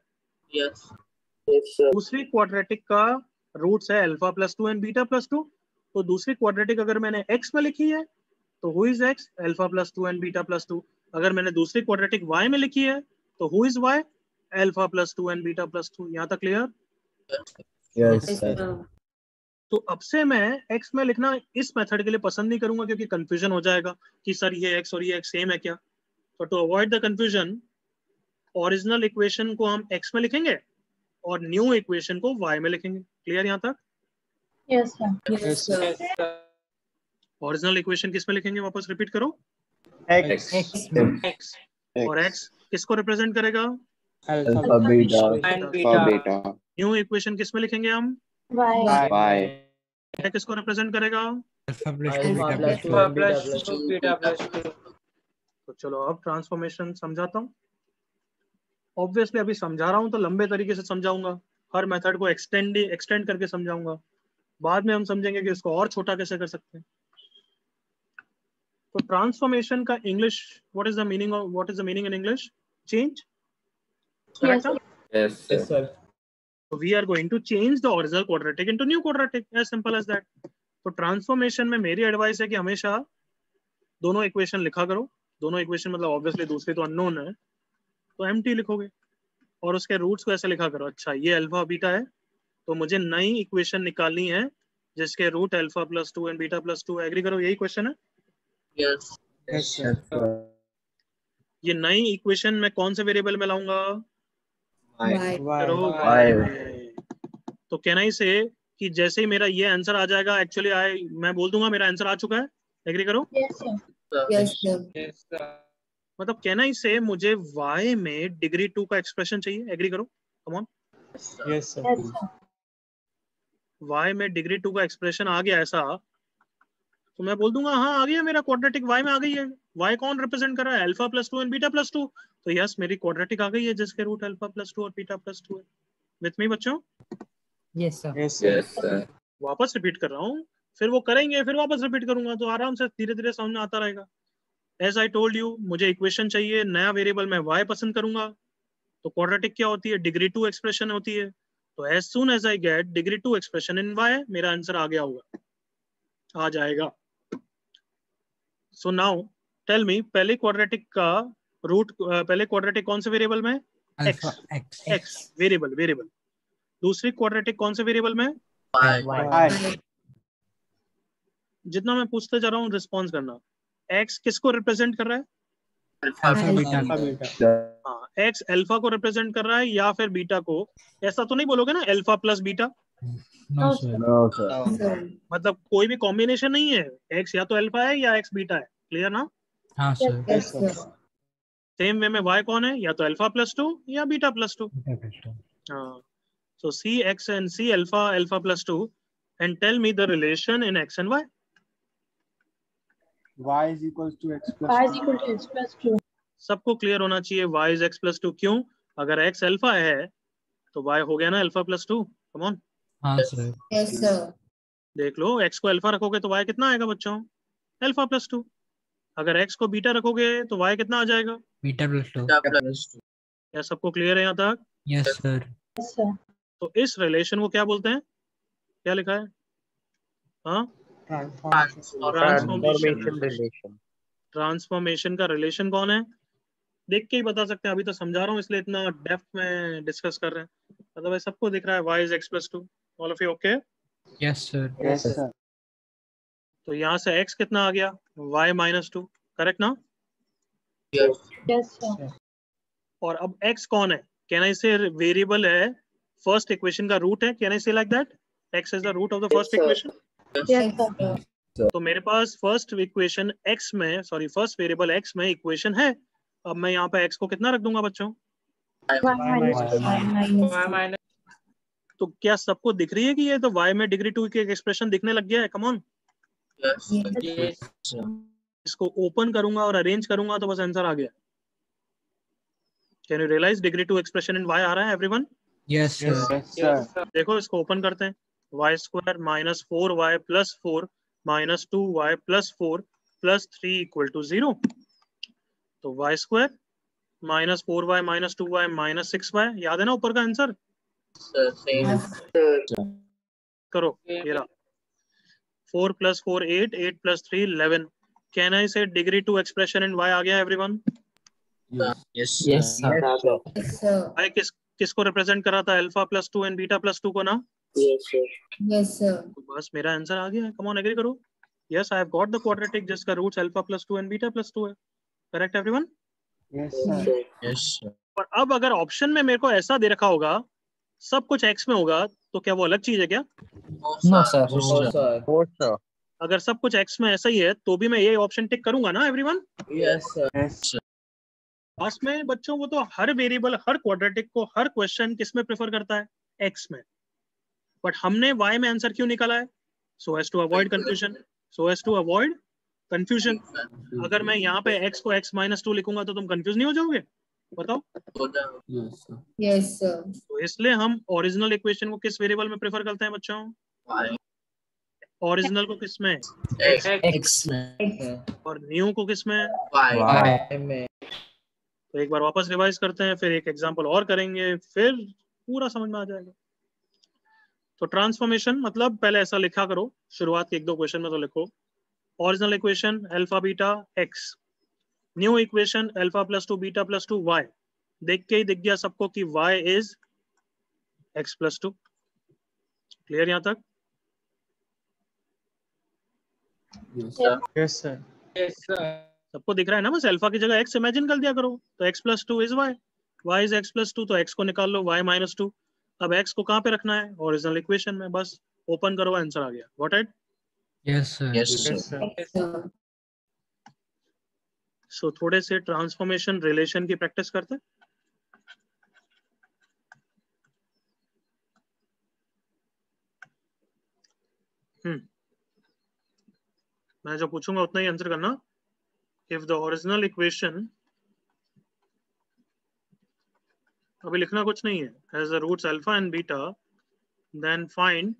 Yes, sir.
दूसरी क्वाड्रेटिक का रूट्स है alpha plus 2 and beta plus 2। तो दूसरी क्वाड्रेटिक अगर मैंने x में लिखी है तो who is x? Alpha plus 2 and beta plus 2। अगर मैंने दूसरी क्वाड्रेटिक y में लिखी है तो who is y? Alpha plus 2 and beta plus 2। यहाँ तक क्लियर?
Yes sir.
तो अब से मैं x में लिखना इस मेथड के लिए पसंद नहीं करूंगा, क्योंकि कंफ्यूजन हो जाएगा कि सर ये x और ये x सेम है क्या। तो to avoid the confusion, original equation को हम x में लिखेंगे और न्यू इक्वेशन को y में लिखेंगे। क्लियर यहाँ तक?
Yes sir.
Yes, sir.
Original equation किस में लिखेंगे? वापस रिपीट करो।
X.
x, और x किसको रिप्रेजेंट करेगा?
Alpha beta
Alpha beta.
New equation किस में लिखेंगे हम?
Y.
y किसको रिप्रेजेंट करेगा?
Alpha plus two
Alpha
beta
plus
plus
two,
two
beta plus two.
तो चलो अब ट्रांसफॉर्मेशन समझाता हूँ। ऑब्वियसली अभी समझा रहा हूँ तो लंबे तरीके से समझाऊंगा, हर मेथड को एक्सटेंड करके समझाऊंगा। बाद में हम समझेंगे कि इसको और छोटा कैसे कर सकते हैं। तो ट्रांसफॉर्मेशन का English, what is the meaning in English? Change,
Yes.
Yes, sir.
So we are going to change the original quadratic into new quadratic, as simple as that. तो ट्रांसफॉर्मेशन में मेरी एडवाइस है कि हमेशा दोनों इक्वेशन लिखा करो। दोनों इक्वेशन मतलब ऑब्वियसली दूसरी तो अननोन है, तो एम्प्टी लिखोगे और उसके रूट्स को ऐसे लिखा करो। अच्छा ये अल्फा बीटा है, तो मुझे नई इक्वेशन निकालनी है जिसके root alpha plus two and beta plus two. Agree करो, यही क्वेश्चन है।
Yes.
यस सर
ये नई इक्वेशन में कौन से वेरिएबल में लाऊंगा?
Y.
करो तो कहना ही से कि जैसे ही मेरा ये आंसर आ जाएगा, एक्चुअली मैं बोल दूंगा मेरा आंसर आ चुका है। एग्री करो।
Yes, sir.
मतलब कहना ही से मुझे y में डिग्री 2 का एक्सप्रेशन चाहिए। एग्री करो, कम ऑन।
यस सर
y में डिग्री 2 का एक्सप्रेशन आ गया ऐसा, तो मैं बोल दूंगा हाँ आ गया मेरा क्वाड्रेटिक, y में आ गई है। y कौन रिप्रेजेंट कर रहा है? Alpha plus two and beta plus to. तो यस मेरी क्वाड्रेटिक आ गई है जिसके रूट अल्फा प्लस टू और बीटा प्लस टू है। विथ मी बच्चों?
Yes sir
Yes, sir.
वापस रिपीट कर रहा हूँ, फिर वो करेंगे फिर वापस रिपीट करूंगा, तो आराम से धीरे धीरे समझ में आता रहेगा। एज आई टोल्ड यू, मुझे इक्वेशन चाहिए, नया वेरिएबल मैं y पसंद करूंगा। तो क्वाड्रेटिक क्या होती है? डिग्री 2 एक्सप्रेशन होती है। तो as soon as I get degree 2 expression in y, मेरा आंसर आ गया होगा, आ जाएगा। सो नाउ टेल मी, पहले क्वाड्रेटिक का रूट, पहले क्वाड्रेटिक कौन से वेरिएबल में?
Alpha
x variable. दूसरी क्वाड्रेटिक कौन से वेरिएबल में?
Y.
जितना मैं पूछते जा रहा हूँ रिस्पॉन्स करना। x किसको रिप्रेजेंट कर रहा है?
अल्फा बीटा
हाँ, x अल्फा को रिप्रेजेंट कर रहा है या फिर बीटा को? ऐसा तो नहीं बोलोगे ना alpha plus beta,
no sir
Sir.
मतलब कोई भी कॉम्बिनेशन नहीं है। x या तो अल्फा है या x बीटा है। क्लियर ना?
हाँ sir
Yes, sir.
Same way में y कौन है? या तो अल्फा प्लस टू या बीटा प्लस टू। हाँ, so C x and C alpha plus 2 and tell me the relation in x and y.
y is equals to x
Y is equal to x plus 2.
सबको clear होना चाहिए y is x plus 2। क्यों? अगर x alpha है तो y हो गया ना अल्फा प्लस 2। कम ऑन,
हाँ सर
Yes, sir.
देख लो, x को अल्फा रखोगे तो y कितना आएगा बच्चों? Alpha plus 2। अगर x को बीटा रखोगे तो y कितना आ जाएगा?
बीटा प्लस टू
क्या सबको क्लियर है यहाँ तक?
Yes sir
Yes, sir.
तो इस रिलेशन को क्या बोलते हैं? क्या लिखा है? हाँ, ट्रांसफॉर्मेशन का रिलेशन कौन है? देख के ही बता सकते हैं, अभी तो समझा रहा हूँ इसलिए इतना डेप्थ में डिस्कस कर रहे हैं। अदरवाइज सबको दिख रहा है y is x plus 2। All of you okay?
Yes sir
तो यहाँ से x कितना आ गया? y minus 2, करेक्ट ना?
Yes, sir.
और अब x कौन है? कैन आई से वेरिएबल है, फर्स्ट इक्वेशन का रूट है। Can I say like that? x is the root of the first equation.
Yes, sir.
तो मेरे पास फर्स्ट इक्वेशन x में, सॉरी फर्स्ट वेरिएबल x में इक्वेशन है। अब मैं यहाँ पे x को कितना रख दूंगा बच्चों?
Y minus
Y minus 2.
तो क्या सबको दिख रही है कि ये तो y में डिग्री 2 की एक एक्सप्रेशन दिखने लग गया है? Come on,
Yes.
इसको ओपन करूंगा और अरेंज करूंगा तो बस आंसर आ गया। Can you realise degree 2 expression in y आ रहा है एवरीवन?
यस सर
देखो इसको ओपन करते हैं। Y square minus 4y plus 4 minus 2y plus 4 plus 3 equal to 0। तो y square minus 4y minus 2y minus 6y, याद है ना ऊपर का आंसर? करो, ये रहा। 4 प्लस 4 8, 8 प्लस 3 11। कैन आई से डिग्री 2 एक्सप्रेशन इन y आ गया everyone?
Yes
Yes, sir.
y किसको रिप्रेजेंट करा था? Alpha plus 2 and beta plus 2 को ना?
Yes, sir.
तो बस मेरा आंसर आ गया है। कम ऑन, एग्री करो। Yes, I have got the quadratic जिसका roots alpha plus 2 and beta plus 2 है। Correct everyone?
यस
और अब अगर ऑप्शन में मेरे को ऐसा दे रखा होगा सब कुछ x में होगा तो क्या वो अलग चीज है क्या?
No, sir.
अगर सब कुछ x में ऐसा ही है तो भी मैं ये ऑप्शन टिक करूंगा ना एवरीवन?
Yes, sir.
लास्ट में बच्चों वो तो हर वेरिएबल, हर क्वाड्रेटिक को, हर क्वेश्चन किस में प्रेफर करता है? x में। बट हमने y में आंसर क्यों निकाला है? So as to avoid confusion, so as to avoid confusion. अगर मैं यहाँ पे x को x-2 लिखूंगा तो तुम कंफ्यूज नहीं हो जाओगे? बताओ।
Yes, sir.
तो इसलिए हम ओरिजिनल इक्वेशन को किस वेरिएबल में प्रेफर करते हैं बच्चों? ओरिजिनल को किस में?
X में
और न्यू को किस में?
Y में.
तो एक बार वापस रिवाइज करते हैं, फिर एक एग्जांपल और करेंगे, फिर पूरा समझ में आ जाएगा। तो ट्रांसफॉर्मेशन मतलब पहले ऐसा लिखा करो, शुरुआत के 1-2 क्वेश्चन में तो लिखो original equation alpha beta x, new equation alpha +2 beta +2 y। देख के ही दिख गया सबको कि y इज x+2। क्लियर यहाँ तक?
Yes, sir.
Yes, sir.
सबको दिख रहा है ना? बस अल्फा की जगह x इमेजिन कर दिया करो, तो x+2 is y is x+2, तो x को निकाल लो, y-2। अब x को कहाँ पे रखना है? ओरिजिनल इक्वेशन में। बस ओपन करो, आंसर आ गया। Got it?
Yes, sir.
Yes, sir.
Yes, sir.
Yes, sir.
सो थोड़े से ट्रांसफॉर्मेशन रिलेशन की प्रैक्टिस करते हैं। मैं जो पूछूंगा उतना ही आंसर करना। इफ द ओरिजिनल इक्वेशन, अभी लिखना कुछ नहीं है, has the roots alpha and beta, then find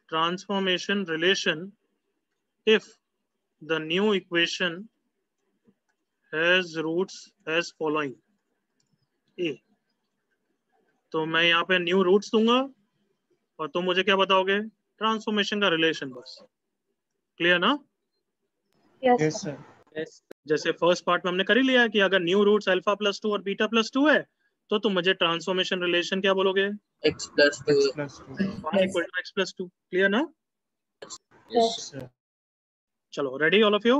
transformation relation if the new equation has roots as following. A, तो मैं यहाँ पे न्यू रूट्स दूंगा और तुम मुझे क्या बताओगे? ट्रांसफॉर्मेशन का रिलेशन। बस क्लियर ना?
Yes,
Yes,
sir.
sir.
जैसे फर्स्ट पार्ट में हमने कर ही लिया है कि अगर न्यू रूट्स अल्फा +2 और बीटा +2 है तो तुम मुझे ट्रांसफॉर्मेशन रिलेशन क्या बोलोगे?
X+2.
X+2.
y = x+2। Clear ना?
Yes, sir.
चलो, ready all of you?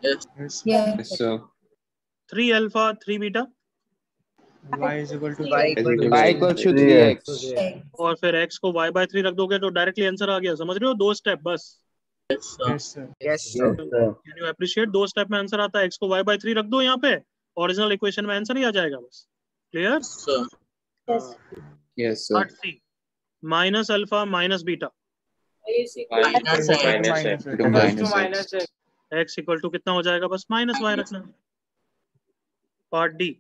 Yes, sir.
Yeah.
Yes, sir.
3 alpha 3 beta,
Y is equal to
Y
Y equals to 3x.
और फिर x को y/3 रख दोगे तो डायरेक्टली आंसर आ गया। समझ रहे हो? 2 स्टेप बस।
Yes, sir.
Yes, sir.
Yes, sir.
Can you appreciate? 2 step में आंसर आता है। x को y/3 रख दो यहाँ पे, ओरिजिनल इक्वेशन में आंसर ही आ जाएगा। बस clear?
Sir.
Yes.
Yes, sir.
Part C, minus alpha minus beta,
Minus X.
Minus
To minus x.
x equal to कितना हो जाएगा? बस माइनस y रखना। Part D,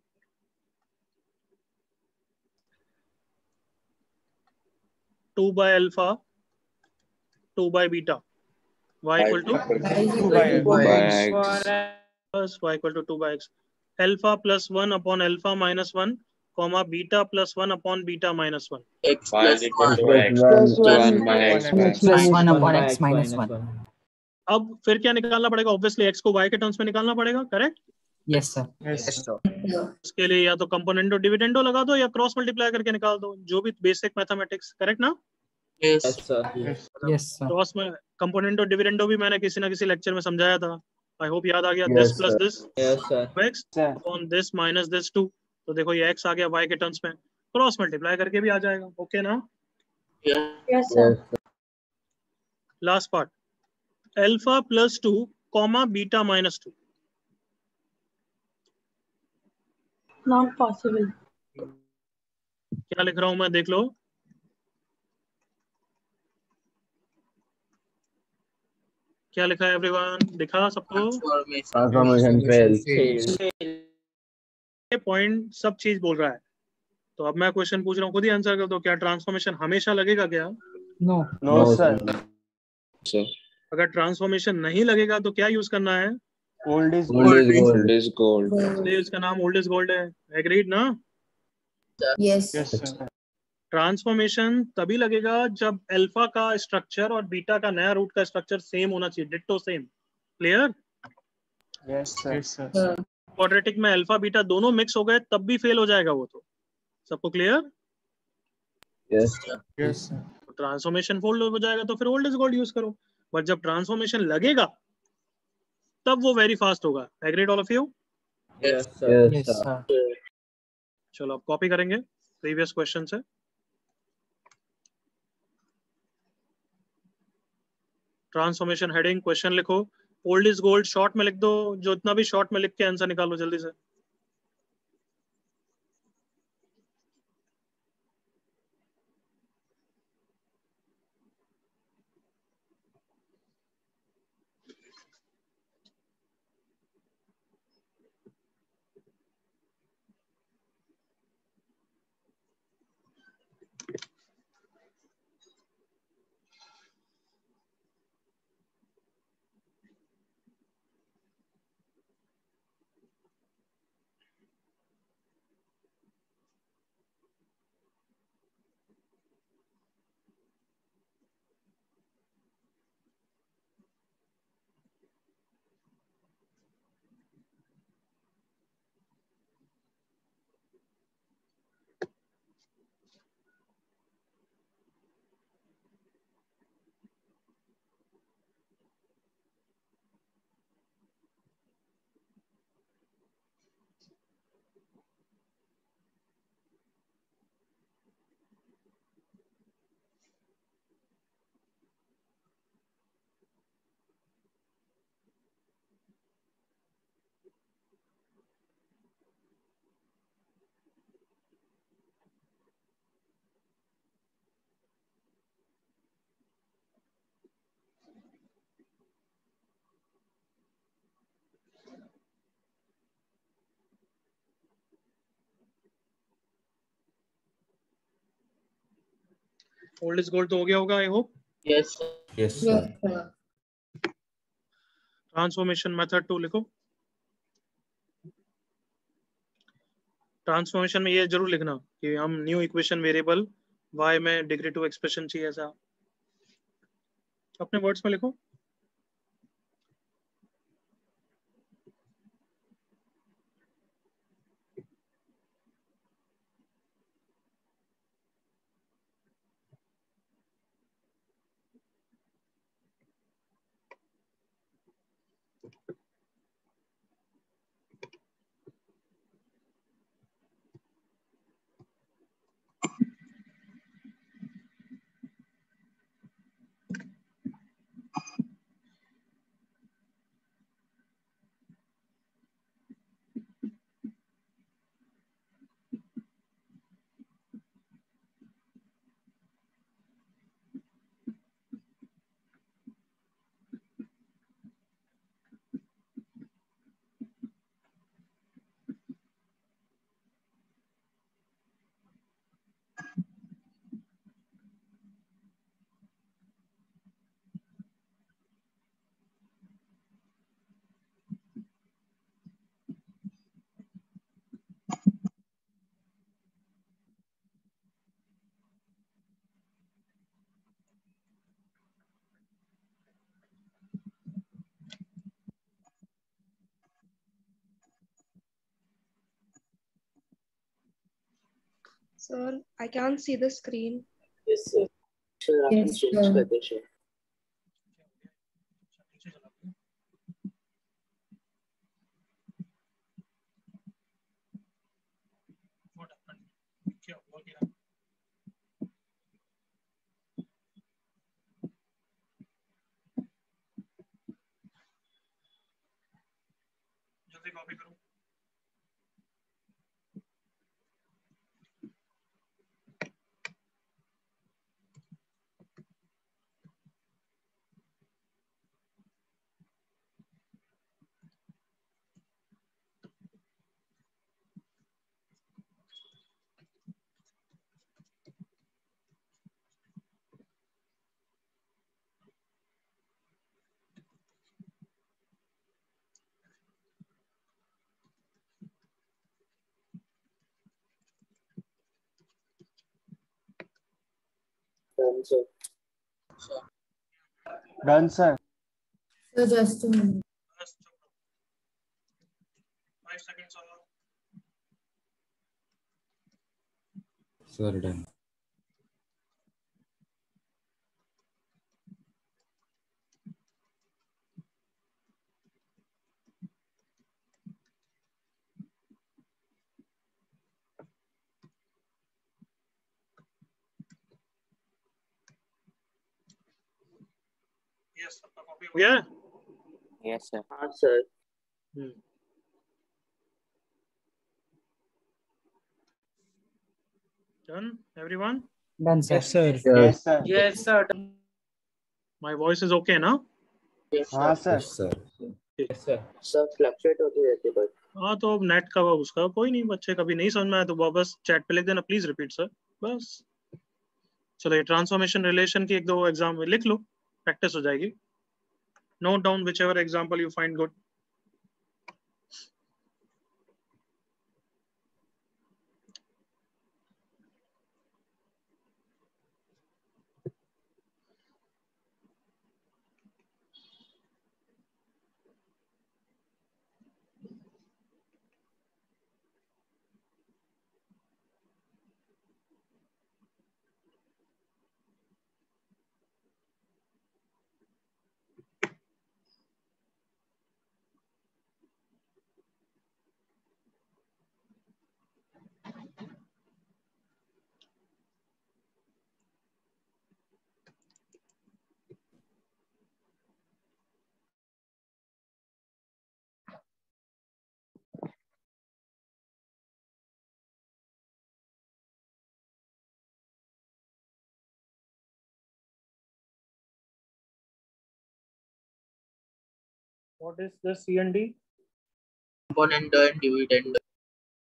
two by alpha 2 by beta, y equal to बस y equal to 2 by x, alpha +1 upon alpha -1 comma beta +1 upon beta -1।
X+1 by x.
+1 upon x -1.
अब फिर क्या निकालना पड़ेगा? ऑब्वियसली x को y के terms में निकालना पड़ेगा। Correct?
Yes, sir.
Yes, sir.
उसके लिए या तो कंपोनेंट और डिविडेंडो लगा दो या क्रॉस मल्टीप्लाई करके निकाल दो, जो भी बेसिक मैथमेटिक्स। करेक्ट ना?
Yes, sir.
Yes, sir.
Cross में कंपोनेंट और डिविडेंडो भी मैंने किसी ना किसी लेक्चर में समझाया था। आई होप याद आ गया। This plus this
Yes, sir.
x upon this minus this 2, तो देखो ये x आ गया y के टर्म्स में, क्रॉस मल्टीप्लाई करके भी आ जाएगा। ओके ना?
Yes, sir.
Last part, alpha +2 comma beta -2।
Not possible.
क्या लिख रहा हूं मैं? देख लो। क्या लिखा है एवरीवन? दिखा सबको?
Transformation fails.
ये पॉइंट सब चीज बोल रहा है। तो अब मैं क्वेश्चन पूछ रहा हूँ, खुद ही आंसर कर दो। क्या ट्रांसफॉर्मेशन हमेशा लगेगा क्या?
No.
No, sir.
So,
अगर ट्रांसफॉर्मेशन नहीं लगेगा तो क्या यूज करना है?
Old is
Old is gold.
old is gold.
इसलिए इसका नाम ओल्ड इज गोल्ड है। एग्रीड ना?
Yes.
Yes, sir.
ट्रांसफॉर्मेशन तभी लगेगा जब अल्फा का स्ट्रक्चर और बीटा का नया रूट का स्ट्रक्चर सेम होना चाहिए, ditto same. Clear?
Yes, sir. Yes, sir.
Quadratic में अल्फा बीटा दोनों मिक्स हो गए तब भी फेल हो जाएगा वो। तो सबको clear?
Yes, sir.
Yes, sir.
Transformation fold हो जाएगा तो फिर ओल्ड इज गोल्ड यूज करो, बट जब ट्रांसफॉर्मेशन लगेगा तब वो वेरी फास्ट होगा। Agreed all of you?
Yes, sir.
Yes, sir.
चलो अब कॉपी करेंगे प्रीवियस क्वेश्चन से। ट्रांसफॉर्मेशन हेडिंग क्वेश्चन लिखो, ओल्ड इज गोल्ड शॉर्ट में लिख दो, जो इतना भी शॉर्ट में लिख के आंसर निकालो जल्दी से। ओल्ड इज गोल्ड तो हो गया होगा I hope.
Yes.
Yes, sir.
Transformation method 2 लिखो। ट्रांसफॉर्मेशन में ये जरूर लिखना कि हम न्यू इक्वेशन वेरिएबल y में डिग्री टू एक्सप्रेशन चाहिए, ऐसा अपने वर्ड्स में लिखो।
Sir, I can't see the screen.
Yes, sir. Sir, upon
Yes,
change
sir.
कर दे sir.
क्या हुआ क्या? जल्दी कॉपी करो।
Done, sir.
Done, sir.
So just a minute.
5 seconds और।
Sir, done.
यस, सबका कॉपी हो गया है?
Yes, sir.
हाँ sir.
Done, everyone?
Done, sir.
Yes, sir.
Yes, sir.
Yes, sir.
My voice is okay ना?
Yes
हाँ
sir.
sir.
Yes, sir.
Yes, sir.
Sir fluctuate होती रहती है बस.
हाँ तो अब नेट का उसका कोई नहीं, बच्चे कभी नहीं समझ में आया तो वापस चैट पे लिख देना, प्लीज रिपीट सर, बस. चलो ये ट्रांसफॉर्मेशन रिलेशन की एक दो एग्जाम लिख लो, प्रैक्टिस हो जाएगी. Note down which ever example you find good. What is the C and D?
Component and dividend.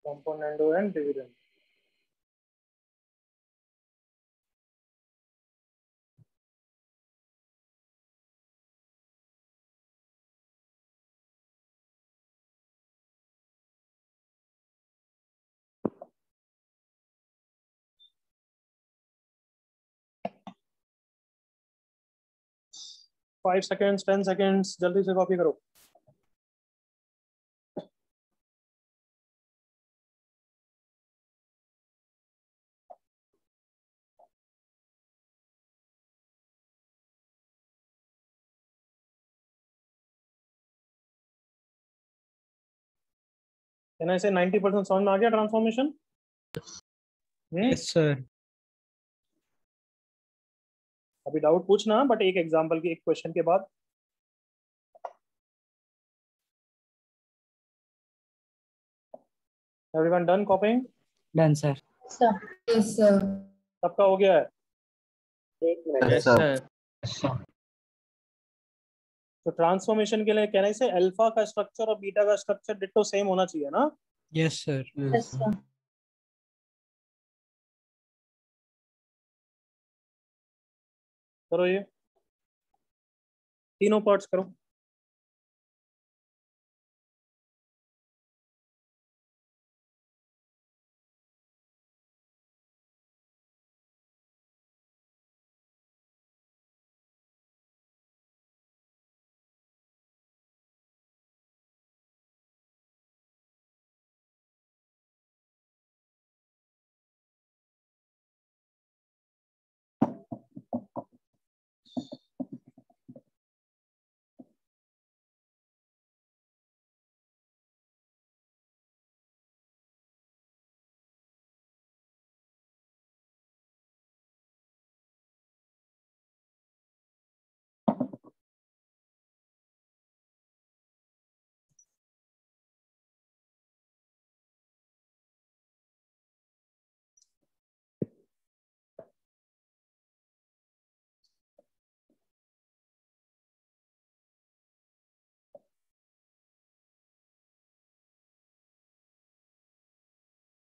Componendo and dividend. Five seconds, 10 seconds, जल्दी से कॉपी करो. Can I say 90% समझ में आ गया ट्रांसफॉर्मेशन?
Yes, sir.
अभी doubt पूछना, but एक example की एक क्वेश्चन के बाद. Everyone done copying?
Done, sir.
Sir. Yes, sir.
सबका हो गया है?
एक मिनट.
Yes, sir.
तो ट्रांसफॉर्मेशन के लिए कहना है से अल्फा का स्ट्रक्चर और बीटा का स्ट्रक्चर डिट्टो सेम होना चाहिए ना?
Yes, sir.
Yes, sir.
करो ये तीनों पार्ट्स करो.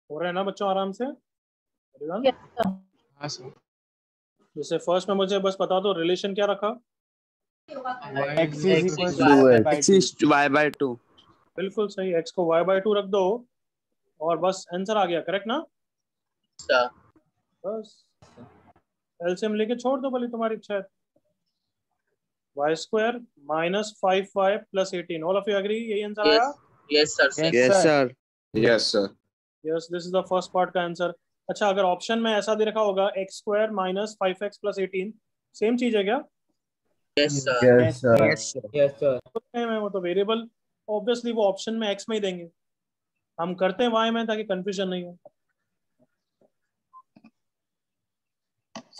हो रहा है ना बच्चों आराम से?
Yes, sir.
हाँ sir.
जैसे फर्स्ट में मुझे बस बता दो रिलेशन क्या रखा?
X is equal to
X is y by 2.
बिल्कुल सही, x को y by 2 रख दो और बस आंसर आ गया. करेक्ट ना? बस एलसीएम लेके छोड़ दो, भले तुम्हारी इच्छा है. y square minus 5y plus 18. All of you agree? यही आंसर आया?
Yes sir.
Yes, sir. Yes, sir.
Yes, this is the first part का आंसर. अच्छा, अगर ऑप्शन में ऐसा दे रखा होगा x square minus 5x plus 18, same चीज है क्या?
Yes sir.
Yes, sir.
Yes, sir.
वो तो वेरिएबल ऑब्वियसली वो ऑप्शन में x में ही देंगे. हम करते हैं y में ताकि कंफ्यूजन नहीं हो.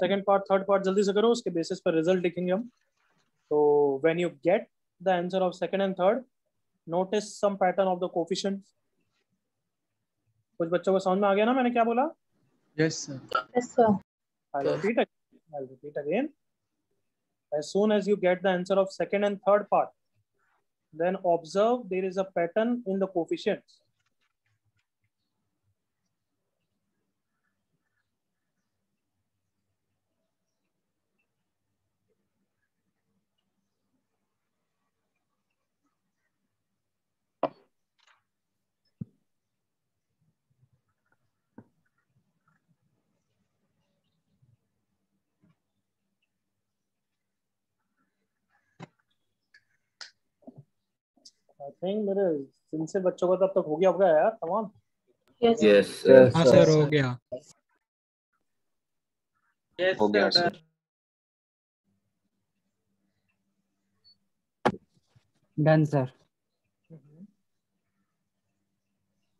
सेकंड पार्ट, थर्ड पार्ट जल्दी से करो, उसके बेसिस पर रिजल्ट लिखेंगे हम. तो when you get the answer of second and third, notice some pattern of the coefficients. कुछ बच्चों को समझ में आ गया ना मैंने क्या बोला?
Yes, sir.
Yes, sir.
I'll repeat again. As soon as you get the answer of second and third part, then observe there is a pattern in the coefficients. I think मेरे जिनसे बच्चों का तब तक हो गया होगा यार तमाम.
Yes.
Yes, sir.
हाँ सर हो गया.
हो गया sir.
Done, sir.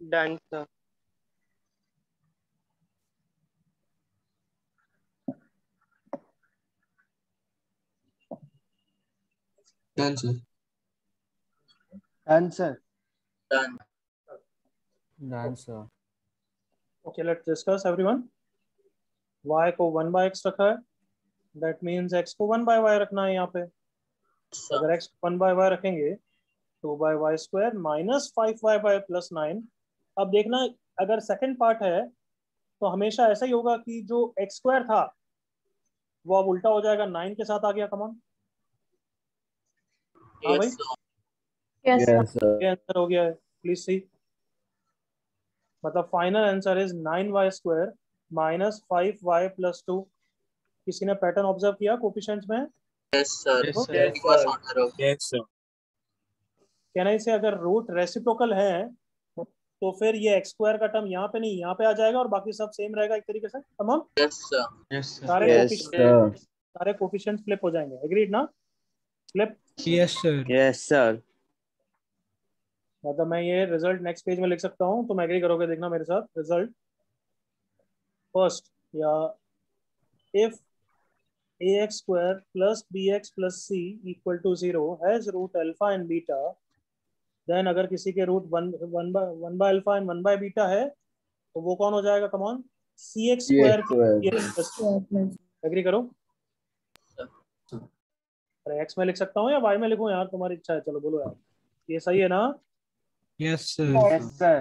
Done sir.
Done, sir.
Done sir.
Done.
Done, sir.
Okay, let's discuss everyone. Y को 1 by x रखा है. That means x को 1 by y रखना है यहाँ पे. अगर x को 1 by y रखेंगे 2 by y square minus 5y by plus 9. अब देखना अगर सेकंड पार्ट है तो हमेशा ऐसा ही होगा कि जो x स्क्वायर था वो अब उल्टा हो जाएगा 9 के साथ आ गया. कमान हाँ भाई
Yes, sir.
Yes, sir.
ये आंसर हो गया है. प्लीज सी मतलब final answer is 9y square minus 5y plus 2. किसी ने पैटर्न ऑब्जर्व किया कोफिशिएंट्स में?
Yes, sir.
Yes, sir.
It was order of.
Yes, sir.
कहना इसे अगर रूट रेसिप्रोकल है तो फिर ये एक्स स्क्वायर का टर्म यहाँ पे नहीं यहाँ पे आ जाएगा और बाकी सब सेम रहेगा एक तरीके से. तमाम
Yes, sir.
Yes, sir.
सारे कोफिशिएंट्स फ्लिप हो जाएंगे. एग्रीड ना? Flip.
Yes sir.
Yes sir.
मतलब मैं ये रिजल्ट नेक्स्ट पेज में लिख सकता हूँ. तुम एग्री करोगे देखना मेरे साथ. रिजल्ट फर्स्ट या if ax square plus bx plus c equal to 0 has root alpha and beta, then अगर किसी के root 1 by alpha and 1 by beta है तो वो कौन हो जाएगा? Come on cx square. Agree करो. अरे x में लिख सकता हूँ या y में लिखूँ यार? तुम्हारी इच्छा है. चलो बोलो यार. ये सही है ना?
Yes sir.
Yes sir.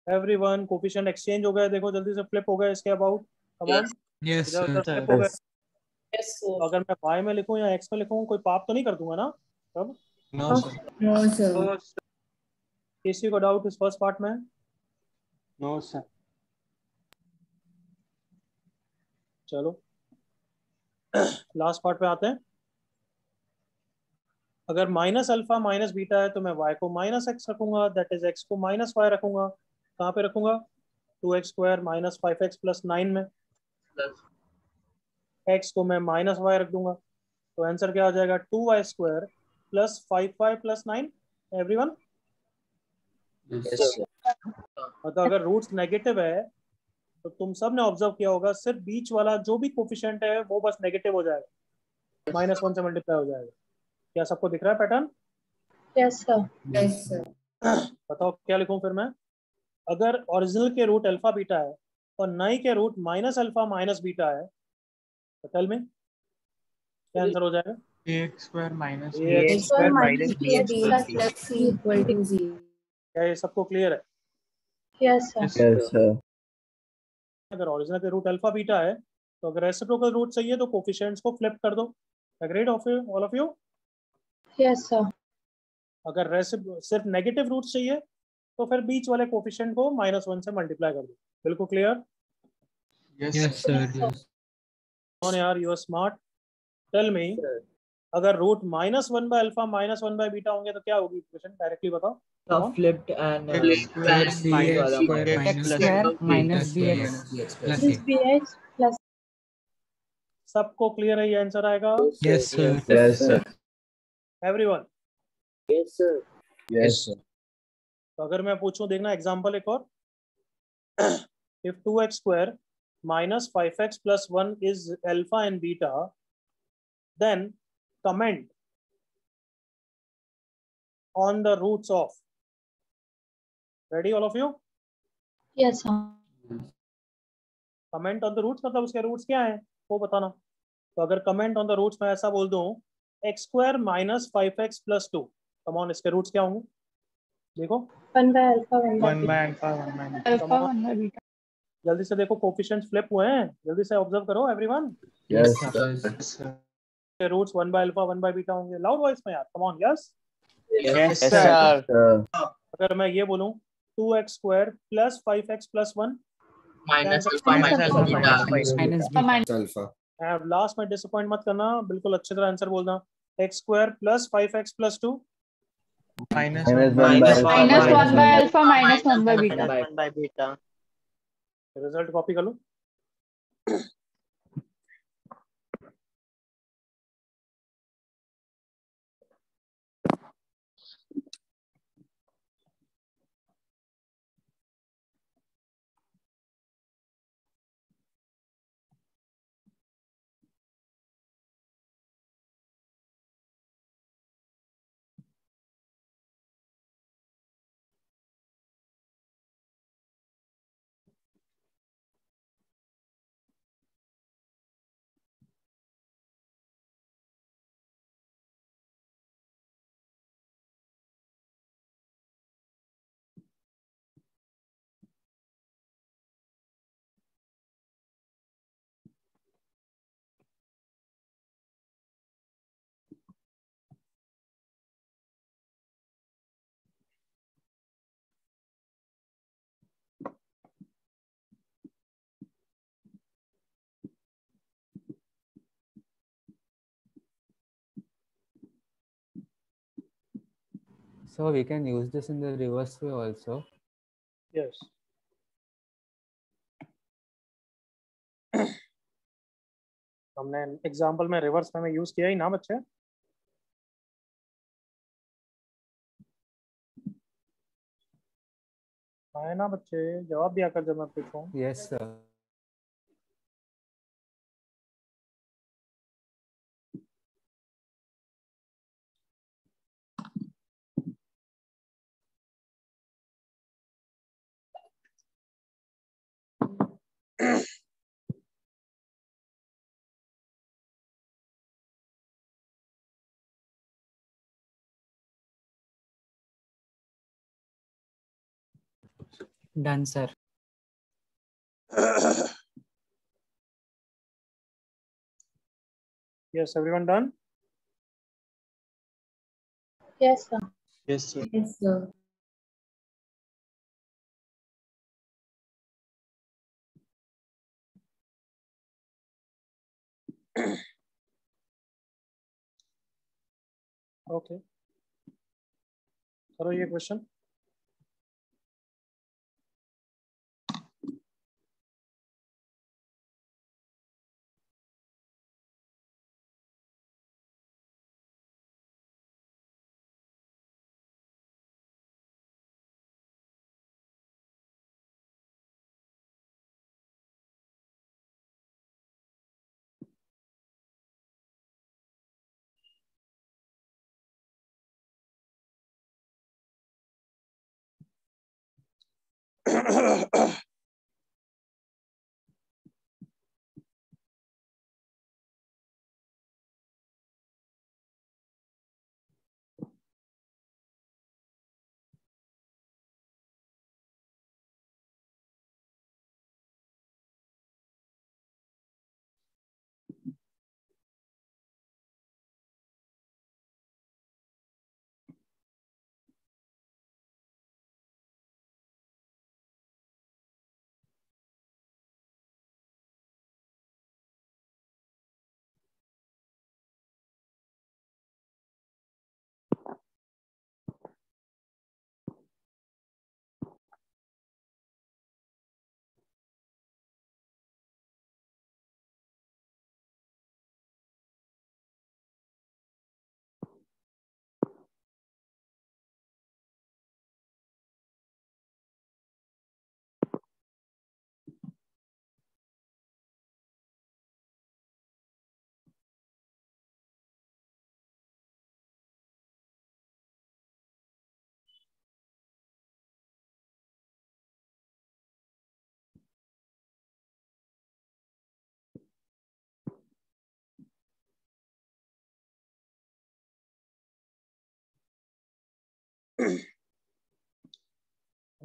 Everyone coefficient exchange हो गए. देखो जल्दी से फ्लिप हो गए इसके about. Come on
Yes sir.
Flip हो गए. अगर मैं y में लिखूं या x में लिखूं कोई पाप तो नहीं कर दूंगा ना? तब
No, sir.
No, sir.
किसी को डाउट इस फर्स्ट पार्ट में?
No sir.
चलो लास्ट पार्ट पे आते हैं. अगर माइनस अल्फा माइनस बीटा है तो मैं y को माइनस एक्स रखूंगा. दैट इज x को माइनस y रखूंगा. कहाँ पे रखूंगा? 2x square minus 5x plus 9 में. x को मैं माइनस y रख दूंगा तो आंसर क्या आ जाएगा? 2y square plus 5y plus 9. Everyone
Yes, sir.
मतलब अगर रूट्स नेगेटिव है तो तुम सब ने ऑब्जर्व किया होगा सिर्फ बीच वाला जो भी कोफिशिएंट है वो बस नेगेटिव हो जाएगा. -1 से मल्टीप्लाई हो जाएगा. क्या सबको दिख रहा है pattern?
Yes, sir. Yes, sir.
बताओ क्या लिखूं फिर मैं? अगर ओरिजिनल के रूट अल्फा बीटा है और नए के root minus alpha minus beta है तो टेल में क्या आंसर हो जाएगा?
ax square minus
X square minus bx plus c equal to 0.
क्या ये सबको क्लियर है?
Yes, sir.
Yes, sir.
अगर ओरिजिनल के रूट अल्फा बीटा है तो अगर रेसिप्रोकल रूट चाहिए तो कोफिशिएंट्स को फ्लिप कर दो. Agreed all of you?
Yes, sir.
अगर सिर्फ नेगेटिव रूट चाहिए तो फिर बीच वाले कोफिशिएंट को -1 से मल्टीप्लाई कर दो. बिल्कुल क्लियर?
Yes sir. Yes.
कौन यार? You are smart. Tell me अगर root -1 by alpha -1 by beta होंगे तो क्या होगी इक्वेशन? डायरेक्टली बताओ.
Flipped and square minus bx plus c.
bx plus
सबको क्लियर है? ये आंसर आएगा.
Yes sir.
Yes, sir.
Everyone.
Yes, sir. Yes, sir.
तो अगर मैं पूछूं देखना एग्जांपल एक और. If 2x square minus 5x plus 1 is alpha and beta, then comment on the roots of. Ready all of you?
Yes, sir.
Comment on the roots मतलब उसके roots क्या है वो बताना. तो अगर कमेंट ऑन द रूट्स में ऐसा बोल दूं x square minus 5x plus 2, come on इसके रूट्स क्या होंगे देखो.
1 by alpha, 1 by
1 by alpha, 1 by beta.
alpha, 1 by beta.
जल्दी से देखो कोफिशिएंट्स फ्लिप हुए हैं, जल्दी से ऑब्जर्व करो everyone.
Yes,
Yes, sir.
Roots 1 by alpha 1 by beta होंगे. लाउड वॉइस में यार, come on. Yes.
Yes, sir.
अगर मैं ये बोलूं 2x square plus 5x plus 1,
minus
Minus
alpha
alpha,
minus beta.
Minus beta.
Alpha.
Last में disappoint मत करना, बिल्कुल अच्छी तरह आंसर बोलना. x square plus 5x plus 2,
Minus
Minus
1 by
one by
alpha.
alpha.
Minus 1 by alpha, minus 1 by beta.
One by beta.
Result copy कर लो.
So we can use this in the reverse way also.
Yes. हमने example में reverse में use किया ही ना बच्चे. है ना बच्चे, जवाब दिया कर जब मैं पूछूं.
Yes, sir.
Done, sir.
Yes, everyone done?
Yes, sir.
Yes, sir.
Yes, sir.
Okay. करो ये क्वेश्चन.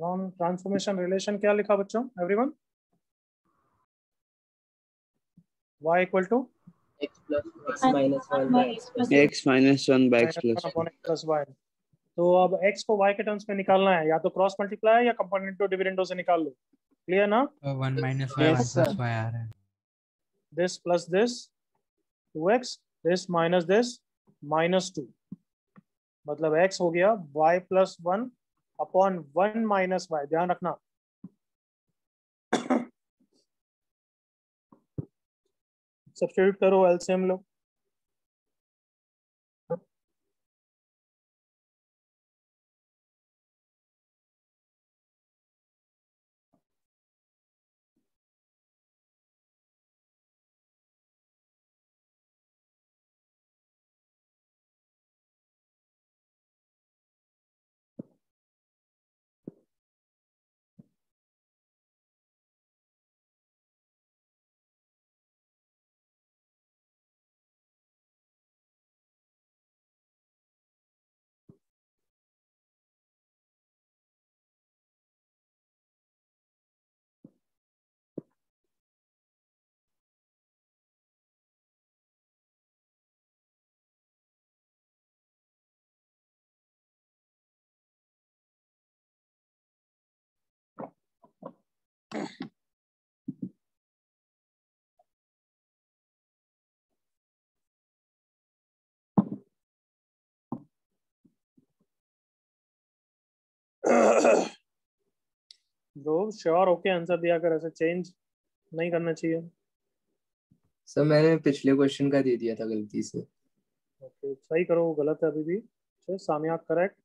नॉन ट्रांसफॉर्मेशन रिलेशन क्या लिखा बच्चों everyone? y equal to
x minus 1 by x
plus y। तो अब x को y के टर्म्स में निकालना है, या तो क्रॉस मल्टीप्लाई या कंपोनेंटो डिविडेंडो से निकाल लो। क्लियर ना?
1 minus y 1 plus y आ रहा है।
This plus this 2x, this minus this minus 2, मतलब x हो गया y plus 1 upon 1 minus y। ध्यान रखना सब्स्टिट्यूट करो, एलसीएम लो। जो श्योर होके आंसर दिया कर, ऐसे चेंज नहीं करना चाहिए।
सर मैंने पिछले क्वेश्चन का दे दिया था गलती से।
ओके सही करो, वो गलत है अभी भी। Samiya correct,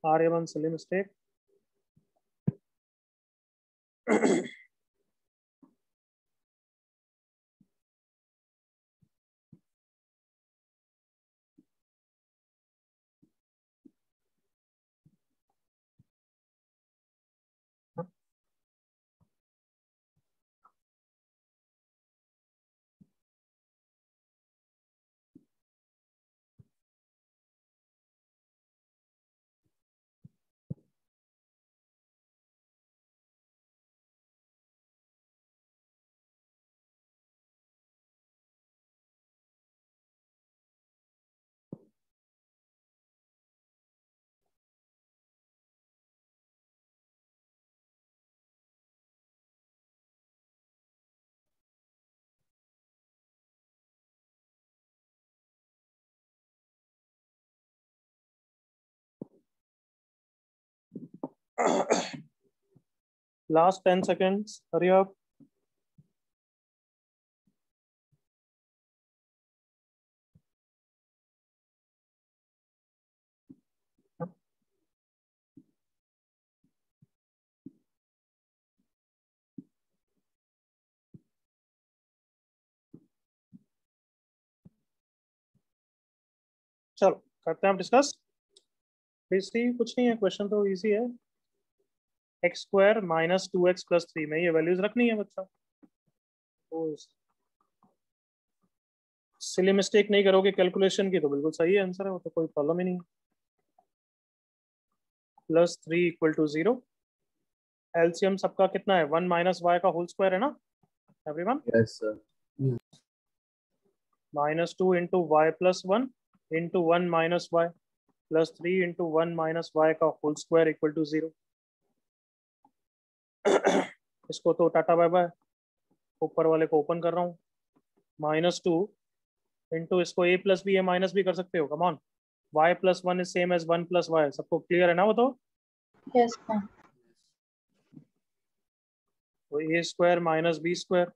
Aryaman silly mistake. Last 10 seconds, hurry up. चलो करते हैं आप डिस्कस। बेसिकली कुछ नहीं है, क्वेश्चन तो इजी है। X square minus 2x plus 3 में ये वैल्यूज रखनी है बच्चा। तो सिली मिस्टेक नहीं करोगे कैलकुलेशन की तो बिल्कुल सही आंसर है, वो तो कोई प्रॉब्लम ही नहीं। Plus 3 equal to 0। एलसीएम सबका कितना है? 1 माइनस वाई का होल स्क्वायर है ना everyone?
Yes sir.
Minus 2 into y plus 1 into 1 minus y plus 3 into 1 minus y का होल स्क्वायर इक्वल टू 0। इसको तो टाटा बाय बाय, ऊपर वाले को ओपन कर रहा हूँ। माइनस 2 इंटू इसको a प्लस बी, माइनस भी कर सकते हो, come on. y plus 1 is same as 1 plus y. सबको क्लियर है ना वो तो?
Yes, sir.
तो a square minus b square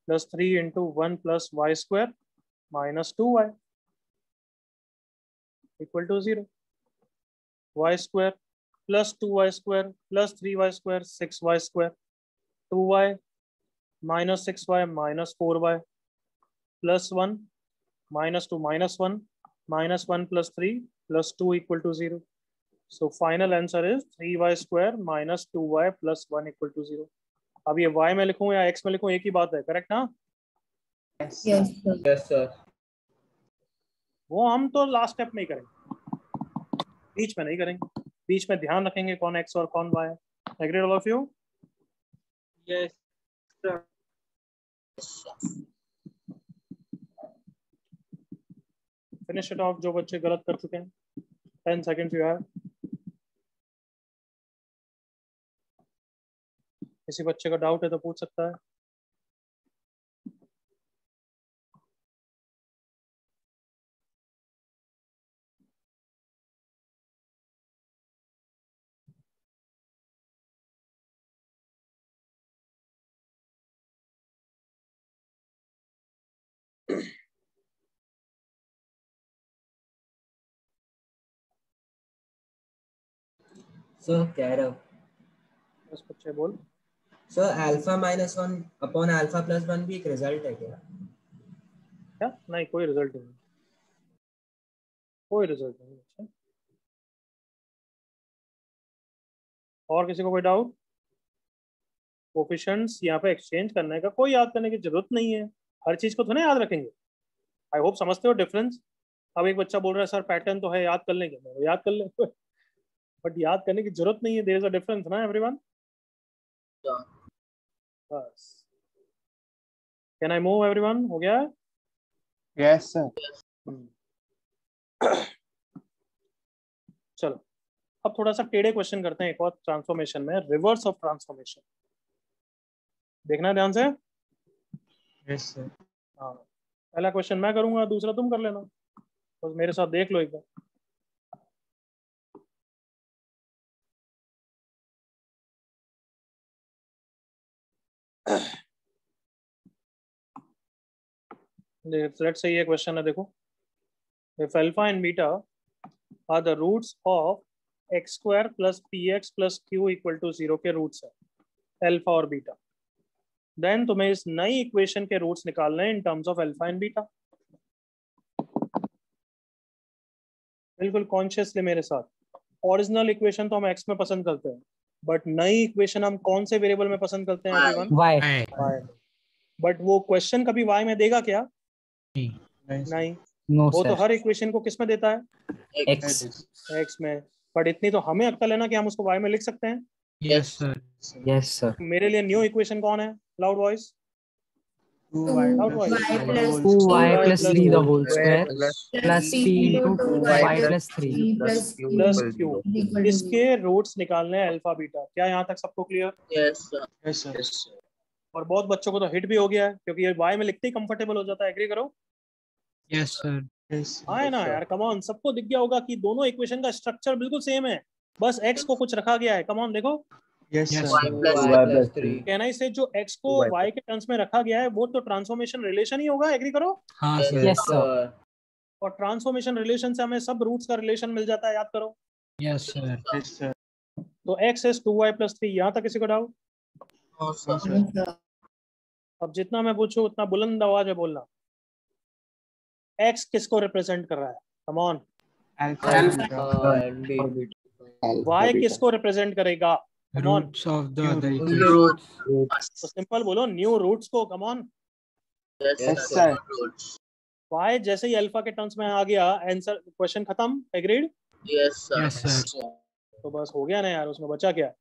plus 3 into 1 plus y square minus 2y equal to 0। y square plus 2y square plus 3y square 6y square, 2y minus 6y minus 4y plus 1 minus 2 minus 1 minus 1 plus 3 plus 2 equal to 0. So final answer is 3y square minus 2y plus 1 equal to 0. अब ये y में लिखूं या x में लिखूं एक ही बात है, करेक्ट ना?
Yes, sir.
Yes sir.
वो हम तो लास्ट स्टेप में ही करेंगे, बीच में नहीं करेंगे। बीच में ध्यान रखेंगे कौन x और कौन y है। Agreed, all of you?
Yes, sir.
Finish it off जो बच्चे गलत कर चुके हैं. 10 seconds you have. किसी बच्चे का डाउट है तो पूछ सकता है.
सर कह रहा हूँ
बस बच्चे बोल.
सर अल्फा -1 अपॉन अल्फा +1 भी एक रिजल्ट है क्या?
क्या? नहीं, कोई रिजल्ट नहीं. कोई रिजल्ट नहीं. अच्छा, और किसी को कोई डाउट? कोफिशिएंट्स यहाँ पे एक्सचेंज करने का कोई याद करने की जरूरत नहीं है. हर चीज को थोड़ा याद रखेंगे. आई होप समझते हो डिफरेंस. अब एक बच्चा बोल रहा है सर पैटर्न तो है, याद कर लेंगे. मैं याद कर ले बट याद करने की जरूरत नहीं है. देयर इज अ डिफरेंस ना एवरीवन. बस. Can I move everyone? हो गया?
Yes sir.
चलो अब थोड़ा सा टेढ़े क्वेश्चन करते हैं एक और ट्रांसफॉर्मेशन में. रिवर्स ऑफ ट्रांसफॉर्मेशन देखना ध्यान से.
Yes sir.
हाँ, पहला क्वेश्चन मैं करूंगा, दूसरा तुम कर लेना. बस मेरे साथ देख लो एक बार. लेट्स से ये क्वेश्चन है, देखो. If alpha and beta are the roots of x² + px + q = 0 के रूट्स है अल्फा और बीटा, देन तुम्हें इस नई इक्वेशन के रूट्स निकालने हैं इन terms of alpha and beta. बिल्कुल कॉन्शियसली मेरे साथ. ओरिजिनल इक्वेशन तो हम x में पसंद करते हैं, बट नई इक्वेशन हम कौन से वेरिएबल में पसंद करते हैं एवरीवन?
y.
बट वो क्वेश्चन कभी y में देगा क्या? नहीं.
No
वो तो
sir.
हर इक्वेशन को किस में देता है?
X.
x में. बट इतनी तो हमें अक्ल है ना कि हम उसको y में लिख सकते हैं.
Yes sir. Yes sir.
मेरे लिए न्यू इक्वेशन कौन है? Loud voice.
2y + 3
the whole square plus p into 2y + 3
plus q. इसके रूट्स निकालने हैं अल्फा बीटा. क्या यहाँ तक सबको क्लियर?
Yes sir.
और बहुत बच्चों को तो हिट भी हो गया है क्योंकि ये y में लिखते ही कंफर्टेबल हो जाता है. एग्री करो?
Yes sir.
हाँ है ना यार. कम ऑन, सबको दिख गया होगा कि दोनों इक्वेशन का स्ट्रक्चर बिल्कुल सेम है, बस x को कुछ रखा गया है. कम ऑन देखो.
Yes
y
sir.
+ 3
कहना इसे जो x को y के टर्म्स में रखा गया है वो तो ट्रांसफॉर्मेशन रिलेशन ही होगा. एग्री करो?
हाँ sir. Yes sir.
और ट्रांसफॉर्मेशन रिलेशन से हमें सब रूट्स का रिलेशन मिल जाता है. याद करो.
Yes sir.
तो x is 2y + 3. यहाँ तक किसी को डाउट? अब जितना मैं पूछूं उतना बुलंद आवाज में बोलना. x किसको रिप्रेजेंट कर रहा है? Come on. y किसको रिप्रेजेंट करेगा? Come on.
Roots of the other equation.
तो सिंपल बोलो, न्यू रूट्स को. कम ऑन.
Yes sir.
y जैसे ही अल्फा के टर्म्स में आ गया, आंसर क्वेश्चन खत्म. एग्रीड?
Yes
Yes sir.
तो बस हो गया ना यार. उसमें बचा क्या?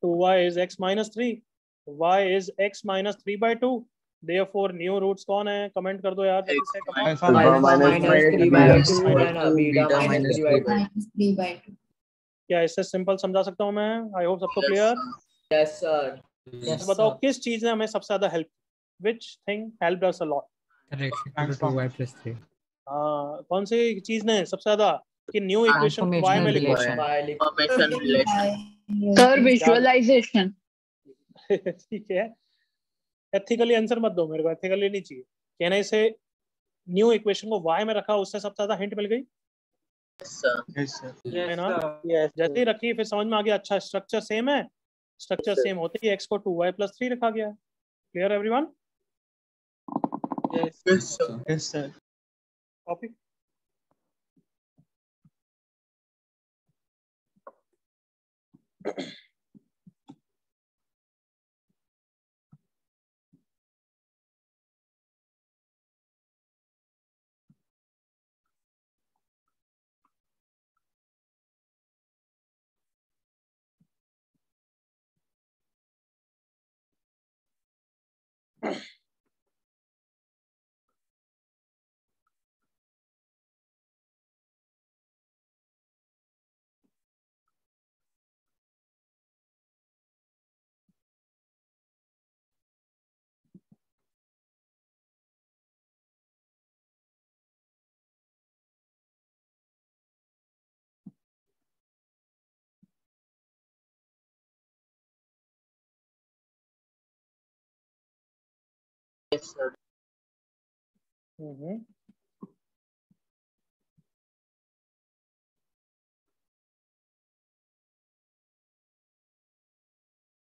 2y is x - 3. y is x - 3/2. Therefore new roots कौन है? कमेंट कर दो यार जल्दी से. Come on.
Alpha
Alpha
-3/2
-3/2 beta -3/2.
-3/2.
क्या इससे सिंपल समझा सकता हूँ मैं? आई होप सबको क्लियर.
Yes sir.
Yes
बताओ
sir.
किस चीज ने हमें सबसे ज्यादा help? Which thing helped us a lot?
Correct. 2y + 3.
कौन सी चीज ने सबसे ज्यादा कि न्यू इक्वेशन y में
Transformational
लिखो?
relation.
Information relation.
Sir, visualization.
ठीक है. एथिकली आंसर मत दो मेरे को. एथिकली नहीं चाहिए. कहना इसे न्यू इक्वेशन को y में रखा, उससे सबसे ज्यादा हिंट मिल गई
Yes sir.
है ना? जैसे ही रखी फिर समझ में आ गया. अच्छा स्ट्रक्चर सेम है. स्ट्रक्चर सेम होते ही x को 2y + 3 रखा गया. Clear everyone?
Yes sir.
Copy.
Yes, sir.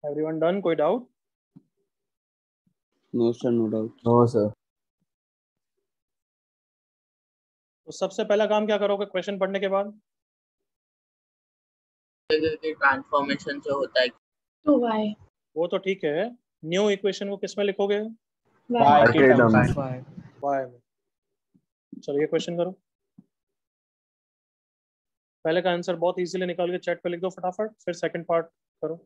Everyone done? कोई doubt?
No sir, no doubt.
No sir.
तो सबसे पहला काम क्या करोगे क्वेश्चन पढ़ने के बाद?
ट्रांसफॉर्मेशन जो होता है
To y.
वो तो ठीक है, न्यू इक्वेशन को किस में लिखोगे?
Y.
y में। चलो ये क्वेश्चन करो। पहले का आंसर बहुत इजीली निकाल के चैट पे लिख दो फटाफट, फिर सेकंड पार्ट करो।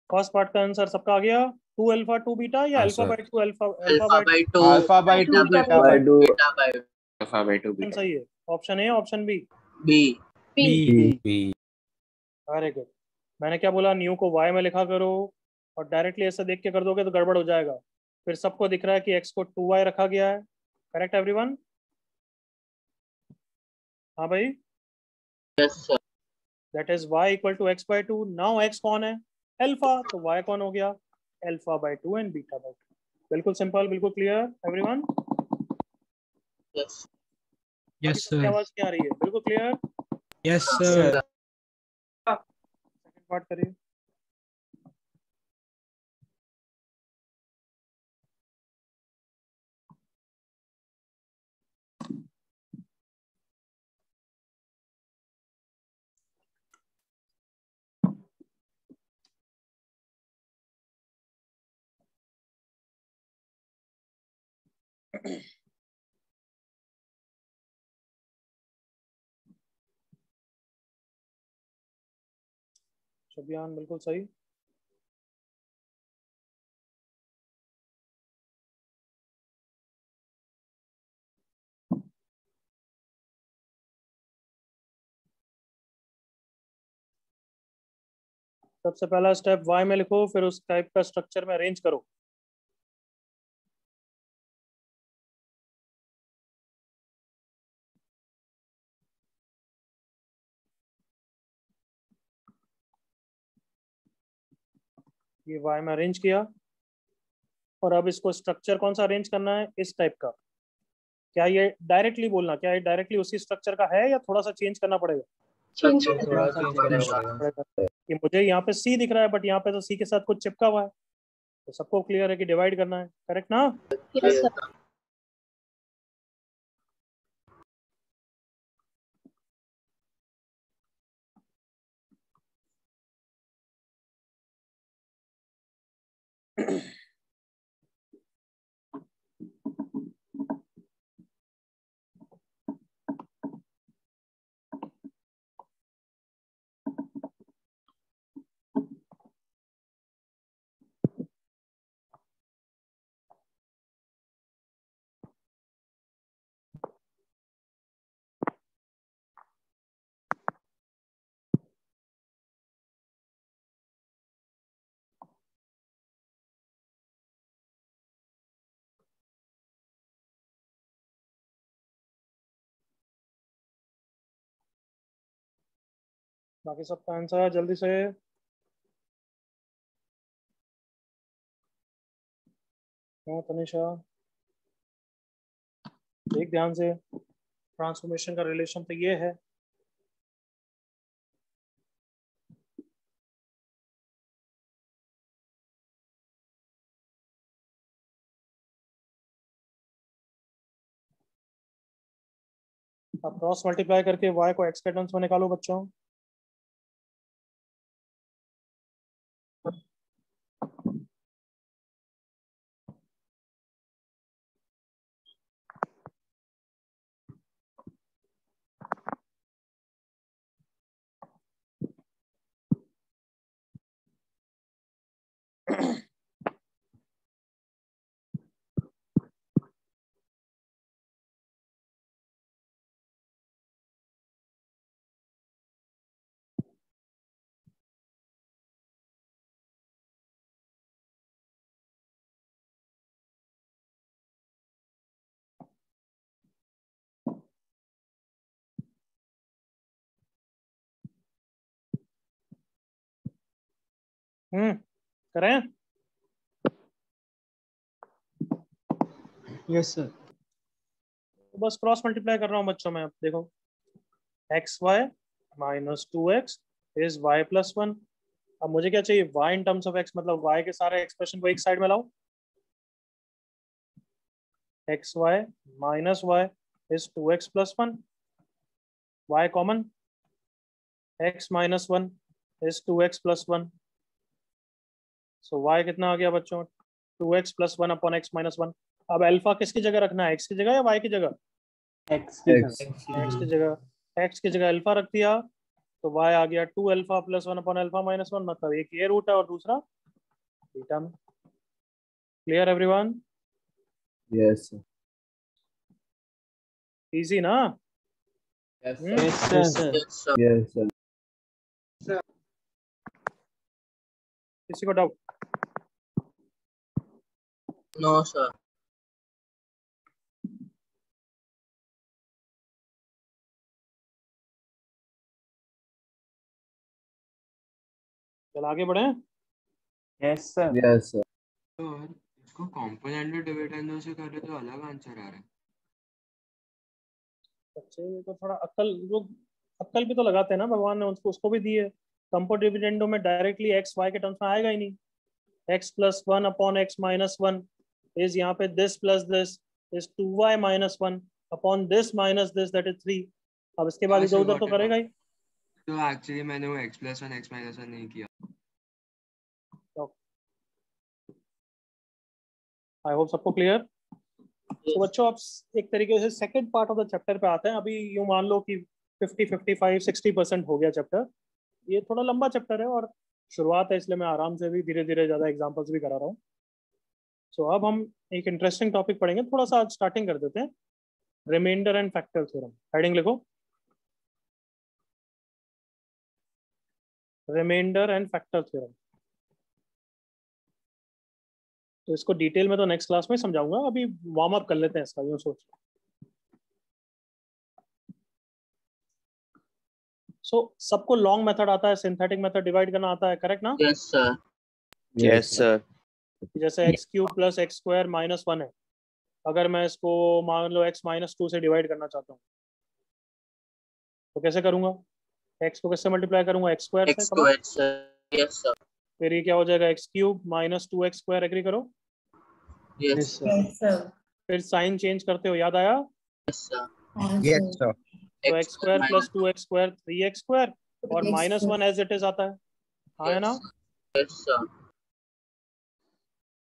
फर्स्ट पार्ट का आंसर सबका आ गया? 2 अल्फा 2 बीटा या alpha by 2 alpha by 2?
Alpha by 2 beta by 2.
Alpha by 2 beta.
सही है। Option A option B?
B.
Very good. मैंने क्या बोला, न्यू को y में लिखा करो, और डायरेक्टली ऐसे देख के कर दोगे तो गड़बड़ हो जाएगा। फिर सबको दिख रहा है कि x को 2y रखा गया है। Correct everyone? हाँ भाई,
yes sir.
That is y equal to x by 2। Now x कौन है? अल्फा, तो y कौन हो गया? Alpha by 2 and beta by 2। बिल्कुल सिंपल, बिल्कुल clear everyone?
Yes
Yes sir.
आवाज क्या आ रही है? बिल्कुल clear?
Yes sir.
Second part करिए। शबियान बिल्कुल सही। सबसे पहला स्टेप y में लिखो, फिर उस टाइप का स्ट्रक्चर में अरेंज करो। ये y में अरेंज किया, और अब इसको स्ट्रक्चर कौन सा अरेंज करना है? इस टाइप का। क्या ये डायरेक्टली बोलना, क्या ये डायरेक्टली उसी स्ट्रक्चर का है या थोड़ा सा चेंज करना पड़ेगा?
Change.
थोड़ा चेंज करना पड़ेगा।
कि मुझे यहाँ पे c दिख रहा है, बट यहाँ पे तो c के साथ कुछ चिपका हुआ है, तो सबको क्लियर है कि डिवाइड करना है। करेक्ट ना?
Yes sir.
बाकी सबका आंसर जल्दी से। हाँ तनिषा, देख ध्यान से, ट्रांसफॉर्मेशन का रिलेशन तो ये है। अब क्रॉस मल्टीप्लाई करके y को x के टर्म्स में निकालो बच्चों। करें?
Yes sir.
तो बस क्रॉस मल्टीप्लाई कर रहा हूँ बच्चों में। अब देखो x y minus 2x is y plus 1। अब मुझे क्या चाहिए, y in terms of x, मतलब y के सारे एक्सप्रेशन को एक साइड में लाओ। X y minus y is 2x plus 1, y common, x minus 1 is 2x plus 1। So y कितना आ गया बच्चों, 2x plus 1 upon x minus 1। अब अल्फा किसकी जगह रखना है, x की जगह या y की जगह?
एक्स की
x की जगह। x की जगह अल्फा रख दिया तो y आ गया 2 alpha plus 1 upon alpha minus 1, मतलब एक ये रूट है और दूसरा बीटा में। Clear everyone?
यस
इजी ना?
सर। Yes sir.
किसी को डाउट?
No sir.
चल आगे बढ़े।
Yes sir. Yes sir.
तो इसको कॉम्पोनेंट डिविडेंडों से करे तो अलग आंसर आ रहा है।
बच्चे को थोड़ा अक्ल, जो अक्ल भी तो लगाते हैं ना, भगवान ने उसको भी दी है। कंपोनेंट डिविडेंडो में डायरेक्टली एक्स वाई के टर्म्स में आएगा ही नहीं। X plus 1 upon x minus 1 is यहाँ पे this plus this is 2y minus 1 upon this minus this that is 3। अब इसके बाद इधर उधर तो करेगा ही।
तो एक्चुअली मैंने वो x प्लस 1 x माइनस 1 नहीं किया।
आई होप सबको क्लियर। तो बच्चों अब एक तरीके से second part of the chapter पे आते हैं। अभी यूं मान लो कि 50, 55, 60% हो गया चैप्टर। ये थोड़ा लंबा चैप्टर है और शुरुआत है, इसलिए मैं आराम से भी धीरे धीरे ज़्यादा एग्जांपल्स भी करा रहा हूँ। सो अब हम एक इंटरेस्टिंग टॉपिक पढ़ेंगे। थोड़ा सा आज स्टार्टिंग कर देते हैं, remainder and factor theorem. Heading लिखो, रिमाइंडर एंड फैक्टर थ्योरम। तो इसको डिटेल में तो नेक्स्ट क्लास में समझाऊंगा, अभी वार्म अप कर लेते हैं इसका, यूं सोच। सबको लॉन्ग मेथड आता है, सिंथेटिक मेथड डिवाइड करना आता है, करेक्ट ना?
Yes sir.
Yes sir.
जैसे X cube plus X square minus 1 है, अगर मैं इसको मान लो x माइनस 2 से डिवाइड करना चाहता हूँ तो कैसे करूंगा? x को किससे मल्टीप्लाई करूंगा? एक्स स्क्वायर से।
Yes sir.
फिर ये क्या हो जाएगा, X cube minus 2x square. Agree करो?
Yes sir.
फिर साइन चेंज करते हो, याद आया?
Yes sir.
Yes sir.
तो X square plus 2x square 3x square और माइनस 1 एज इट इज आता है, हाँ ना?
Yes sir.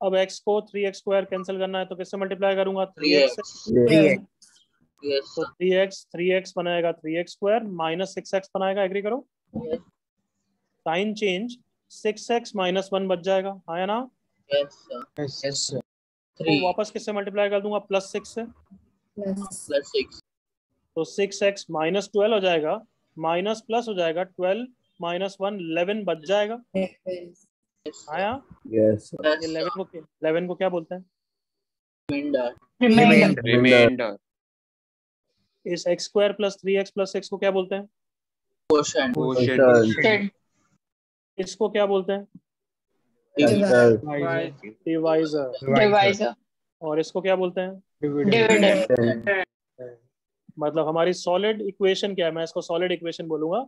अब x को 3x स्क्वायर कैंसिल करना है तो किससे मल्टीप्लाई करूंगा?
3x।
3x।
यस
तो
सर।
3x बनाएगा 3x स्क्वायर माइनस 6x बनाएगा। एग्री करो? साइन चेंज 6x माइनस 1 बच जाएगा, हाँ या ना?
Yes sir.
Yes sir.
तो वापस किससे मल्टीप्लाई कर दूंगा? प्लस 6 से।
प्लस 6।
तो 6x माइनस 12 हो जाएगा, माइनस प्लस हो जाएगा, 12 माइनस 1 11 बच जाएगा, आया?
Yes sir.
ये 11 को क्या बोलते हैं?
रिमाइंडर।
इस x square plus 3x plus 6 को क्या बोलते हैं?
Quotient.
Quotient.
इसको क्या बोलते हैं?
Divisor.
डिवाइजर।
Divisor.
और इसको क्या बोलते हैं?
Dividend.
मतलब हमारी सॉलिड इक्वेशन क्या है? मैं इसको सॉलिड इक्वेशन बोलूंगा,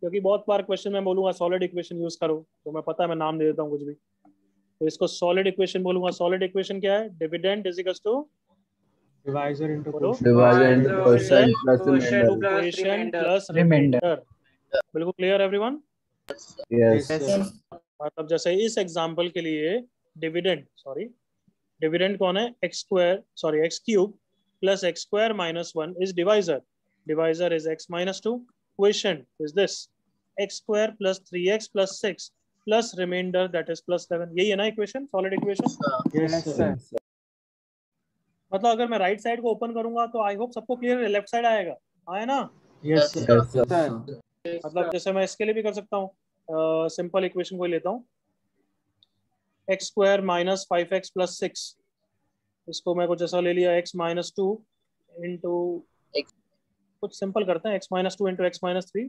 क्योंकि बहुत बार क्वेश्चन में बोलूंगा सॉलिड इक्वेशन यूज करो, तो मैं पता है मैं नाम दे देता हूँ कुछ भी, तो इसको सॉलिड इक्वेशन बोलूंगा। सॉलिड इक्वेशन क्या है? Dividend is equals to
Divisor into
बोलो,
Divisor into quotient plus
quotient
remainder.
plus
equation
remainder.
Plus
Remainder.
Remainder. बिल्कुल क्लियर एवरीवन?
Yes.
मतलब जैसे इस एग्जांपल के लिए डिविडेंड कौन है? x cube plus x square minus 1 is divisor is x minus 2, quotient is this x square plus 3x plus 6 plus remainder that is plus 7। यही है ना equation, solid equation?
Yes, sir.
मतलब अगर मैं राइट साइड को open करूंगा तो I hope सबको क्लियर है, लेफ्ट साइड आएगा, आया ना?
Yes, sir.
Yes, sir.
मतलब जैसे मैं इसके लिए भी कर सकता हूँ, सिंपल इक्वेशन को ही लेता हूँ, x square minus 5x plus 6, इसको मैं कुछ ऐसा ले लिया x माइनस 2 इंटू, कुछ सिंपल करते हैं, x minus 2 into x minus 3,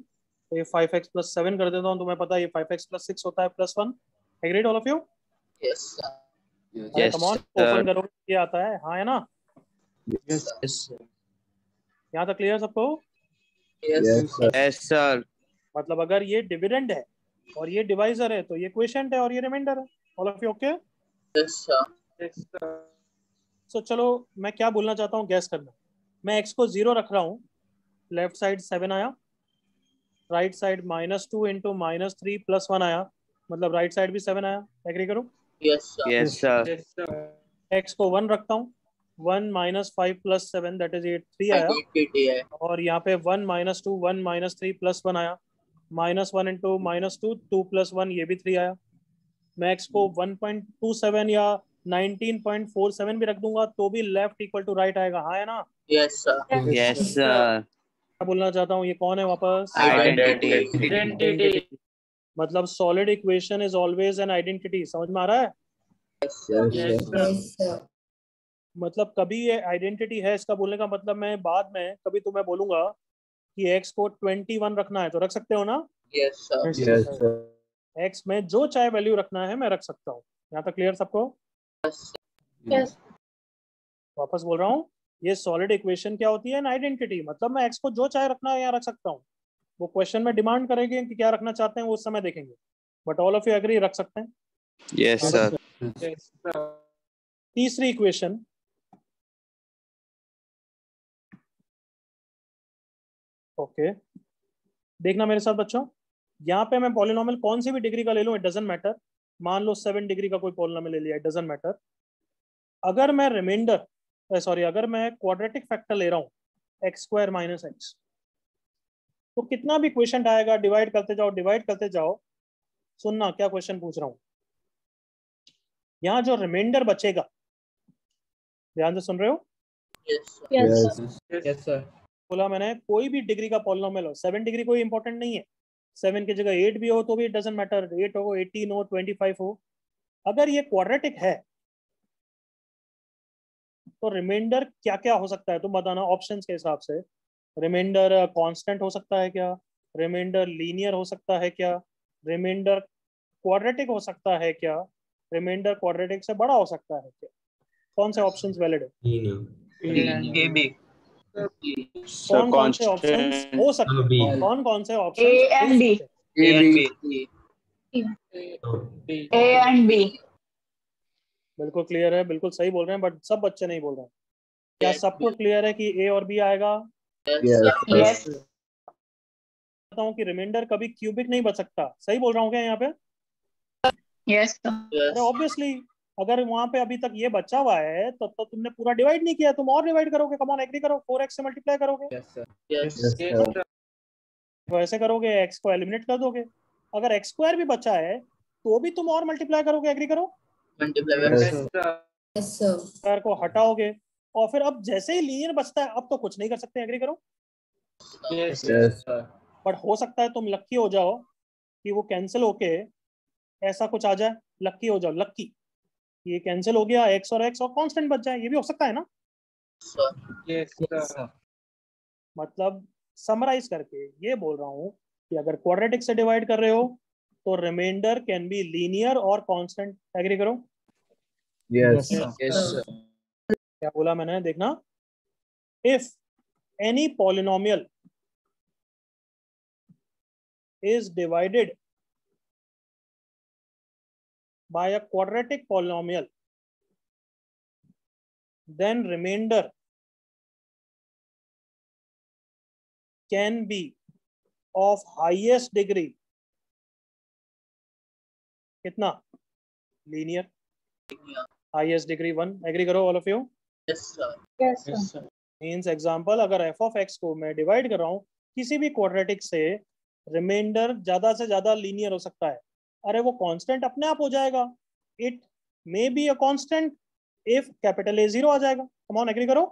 तो ये 5x प्लस 7 कर देता हूँ, तो मैं पता है ये 5x प्लस 6 होता है plus 1। Agreed all of you?
Yes, sir.
अरे कम ऑन, ओपन करो, ये आता है, हाँ है ना?
Yes,
यहाँ तक क्लियर सबको?
Yes, sir.
Yes, sir.
मतलब अगर ये डिविडेंड है और ये डिवाइजर है तो ये क्वोशिएंट है और ये रिमाइंडर है। All of you okay?
Yes, sir.
yes, sir.
सो चलो मैं क्या बोलना चाहता हूँ गैस करना। मैं x को 0 रख रहा हूँ, लेफ्ट साइड 7 आया, right side minus 2 into minus 3 plus 1 आया, मतलब राइट साइड भी 7 आया। एग्री करो?
Yes, sir.
Yes, sir.
Yes, sir.
x को 1 रखता हूँ, 1 माइनस 5 प्लस 7 दैट इज 8, 3 आया,
Identity है.
और यहाँ पे 1 माइनस 2 1 माइनस 3 प्लस 1 आया, माइनस 1 इंटू माइनस 2 2 प्लस 1 ये भी 3 आया। मैं x को 1.27 या 19.47 भी रख दूंगा तो भी लेफ्ट इक्वल टू राइट आएगा, हाँ है ना?
Yes, sir.
Yes, sir.
क्या बोलना चाहता हूँ, ये कौन है वापस?
Identity.
Identity.
मतलब solid equation is always an identity. समझ में आ रहा है?
Yes, sir.
Yes, sir.
Yes, sir.
मतलब कभी ये आइडेंटिटी है, इसका बोलने का मतलब मैं बाद में कभी तुम्हें बोलूंगा कि x को 21 रखना है तो रख सकते हो ना?
Yes, sir.
Yes, sir.
x में जो चाहे वैल्यू रखना है मैं रख सकता हूँ। यहाँ तक क्लियर सबको?
Yes.
वापस बोल रहा हूँ, ये सॉलिड इक्वेशन क्या होती है? An identity. मतलब मैं x को जो चाहे रखना है यहाँ रख सकता हूँ। वो क्वेश्चन में डिमांड करेंगे कि क्या रखना चाहते हैं, वो उस समय देखेंगे, but all of you agree रख सकते हैं।
Yes, sir.
Yes, sir.
तीसरी इक्वेशन, ओके देखना मेरे साथ बच्चों, यहाँ पे मैं पॉलिनोमियल कौन सी भी डिग्री का ले लूँ, इट डजंट मैटर। मान लो 7 डिग्री का कोई पॉलिनोमियल ले लिया, इट डजंट मैटर। अगर मैं अगर मैं क्वाड्रेटिक फैक्टर ले रहा हूँ एक्स स्क्वायर माइनस एक्स, तो कितना भी क्वेश्चन आएगा डिवाइड करते जाओ। सुनना क्या क्वेश्चन पूछ रहा हूँ, यहाँ जो रिमाइंडर बचेगा, ध्यान से सुन रहे हो?
Yes, sir.
Yes, sir.
Yes, sir.
बोला मैंने कोई भी डिग्री का पॉलिनोमियल हो, 7 डिग्री कोई इंपॉर्टेंट नहीं है, 7 की जगह 8 भी हो तो भी इट डजंट मैटर, 8 हो 18 हो 25 हो, अगर ये क्वाड्रेटिक है तो रिमाइंडर क्या क्या हो सकता है तुम बताना ऑप्शंस के हिसाब से। रिमाइंडर कांस्टेंट हो सकता है क्या? रिमाइंडर लीनियर हो सकता है क्या? रिमाइंडर क्वाड्रेटिक हो सकता है क्या? रिमाइंडर क्वाड्रेटिक से बड़ा हो सकता है क्या? कौन से ऑप्शंस वैलिड है?
A, B.
Sir,
कौन से ऑप्शंस हो सकते हैं? कौन से options
A and B.
A and B.
A and B.
बिल्कुल क्लियर है, बिल्कुल सही बोल रहे हैं, बट सब बच्चे नहीं बोल रहे हैं। क्या सबको क्लियर है कि ए और बी आएगा?
Yes,
Yes.
बताता हूँ कि रिमाइंडर कभी क्यूबिक नहीं बच सकता। सही बोल रहा हूँ क्या यहाँ पे?
Yes, sir.
yes,
अरे ऑब्वियसली, अगर वहां पे अभी तक ये बचा हुआ है तो तुमने पूरा डिवाइड नहीं किया, तुम और डिवाइड करोगे। कम ऑन एग्री करो, 4x से मल्टीप्लाई करोगे,
Yes, sir.
yes,
Yes, sir.
वैसे करोगे x को एलिमिनेट कर दोगे। अगर x स्क्वायर भी बचा है तो भी तुम और मल्टीप्लाई करोगे, एग्री करो।
multiply
Yes,
by
sir.
sir.
Yes, sir.
Square को हटाओगे और फिर अब जैसे ही लीनियर बचता है अब तो कुछ नहीं कर सकते, एग्री करो।
Yes,
Yes.
sir.
बट हो सकता है तुम लक्की हो जाओ कि वो कैंसिल होके ऐसा कुछ आ जाए, लक्की हो जाओ, लक्की ये कैंसिल हो गया, x और कांस्टेंट बच जाए, ये भी हो सकता है ना।
sir.
Yes,
Yes,
sir.
sir.
मतलब समराइज करके ये बोल रहा हूँ कि अगर क्वाड्रेटिक से डिवाइड कर रहे हो तो रिमाइंडर कैन बी लीनियर और कांस्टेंट। एग्री करो?
Yes.
क्या बोला मैंने, देखना। If any polynomial is divided by a quadratic polynomial, then remainder can be of highest degree. कितना? Linear. Highest degree 1. Agree करो all of you?
Yes, sir.
Yes, sir.
Means example, अगर f of x को मैं divide कर रहा हूँ किसी भी क्वाड्रेटिक से, रिमाइंडर ज्यादा से ज्यादा लीनियर हो सकता है। अरे वो कांस्टेंट अपने आप हो जाएगा। It may be a constant if capital A 0 आ जाएगा। कम ऑन, एग्री करो?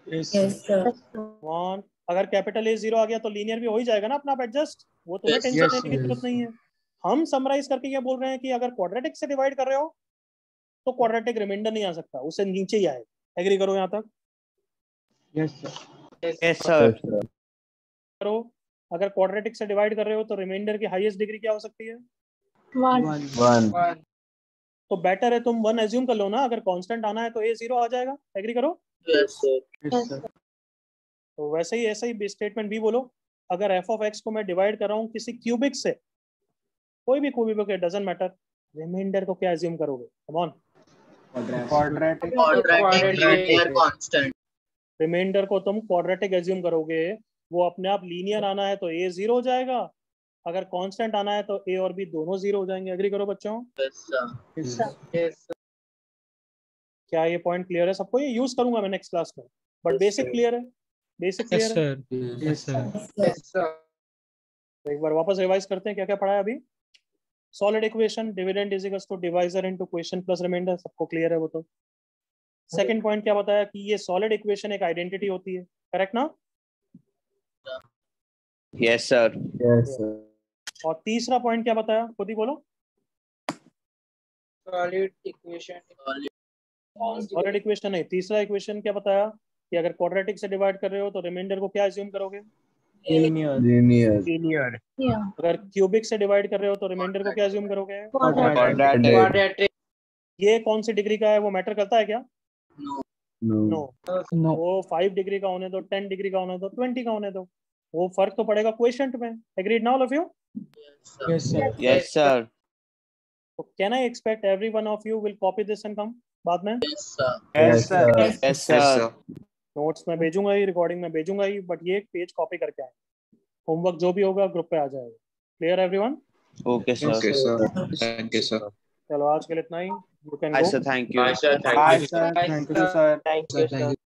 Yes, sir.
वन, अगर कैपिटल A 0 आ गया तो लीनियर भी हो ही जाएगा ना अपना आप एडजस्ट। वो तुम्हें
Yes,
टेंशन
yes,
लेने की जरूरत नहीं है। हम समराइज करके ये बोल रहे हैं कि अगर क्वाड्रेटिक से डिवाइड कर रहे हो तो क्वाड्रेटिक रिमाइंडर नहीं आ सकता, उससे नीचे ही आएगा। एग्री करो यहाँ तक?
Yes, sir.
Yes, sir.
करो। अगर क्वाड्रेटिक से डिवाइड कर रहे हो तो रिमाइंडर की हाईएस्ट डिग्री क्या हो सकती है?
1.
1.
तो बेटर है तुम 1 एज्यूम कर लो ना। अगर कांस्टेंट आना है तो A 0 आ जाएगा। एग्री करो?
Yes, sir.
Yes, sir.
तो वैसे ही ऐसा ही स्टेटमेंट भी बोलो। अगर f of x को मैं डिवाइड कर रहा हूँ किसी क्यूबिक से, कोई भी क्यूबिक, डजंट मैटर, रिमाइंडर को क्या एज्यूम करोगे? Come on.
Quadratic.
Quadratic linear constant.
Remainder को तुम क्वाड्रेटिक एज्यूम करोगे, वो अपने आप लीनियर आना है तो A 0 हो जाएगा, अगर कांस्टेंट आना है तो A और B दोनों 0 हो जाएंगे। एग्री करो बच्चों?
Yes, sir.
Yes, sir. Yes, sir.
क्या ये पॉइंट क्लियर है सबको? ये यूज करूंगा मैं नेक्स्ट क्लास में, बट बेसिक क्लियर है? बेसिक क्लियर है?
Yes, sir. Yes, sir.
तो एक बार वापस रिवाइज करते हैं क्या क्या पढ़ा है अभी। Solid equation, dividend is equals to divisor into question plus remainder, सबको क्लियर है वो तो। सेकंड पॉइंट क्या बताया कि ये सॉलिड इक्वेशन एक आइडेंटिटी होती है, करेक्ट ना?
Yes, sir.
Yes, sir.
और तीसरा पॉइंट क्या बताया, खुद ही बोलो।
Solid equation.
सॉलिड इक्वेशन नहीं, तीसरा इक्वेशन क्या बताया कि अगर क्वाड्रेटिक से डिवाइड कर रहे हो तो रिमाइंडर को क्या एज्यूम करोगे?
Linear.
Yeah.
अगर क्यूबिक से डिवाइड कर रहे हो तो रिमाइंडर को क्या एज्यूम करोगे?
Quadratic.
Quadratic.
ये कौन सी डिग्री का है, वो मैटर करता है क्या?
No.
नो।
No.
वो 5 डिग्री का होने दो, 10 डिग्री का होने दो, 20 का होने दो, वो फर्क तो पड़ेगा क्वोशिएंट में। एग्रीड ना all of you?
Yes, sir.
Yes, sir.
तो can I expect every one of you will copy this and come बाद में?
Yes, sir.
Yes, sir.
Yes, sir.
Notes में भेजूंगा ही, रिकॉर्डिंग में भेजूंगा ही, बट ये एक पेज कॉपी करके आए। होमवर्क जो भी होगा ग्रुप पे आ जाएगा। Clear everyone?
Okay, sir.
Okay, sir. Thank you, sir.
चलो आज के लिए इतना ही। You can
Hi,
go.
sir. Thank you.
Bye, sir.
Hi, sir. Thank you, sir.
Thank you, sir.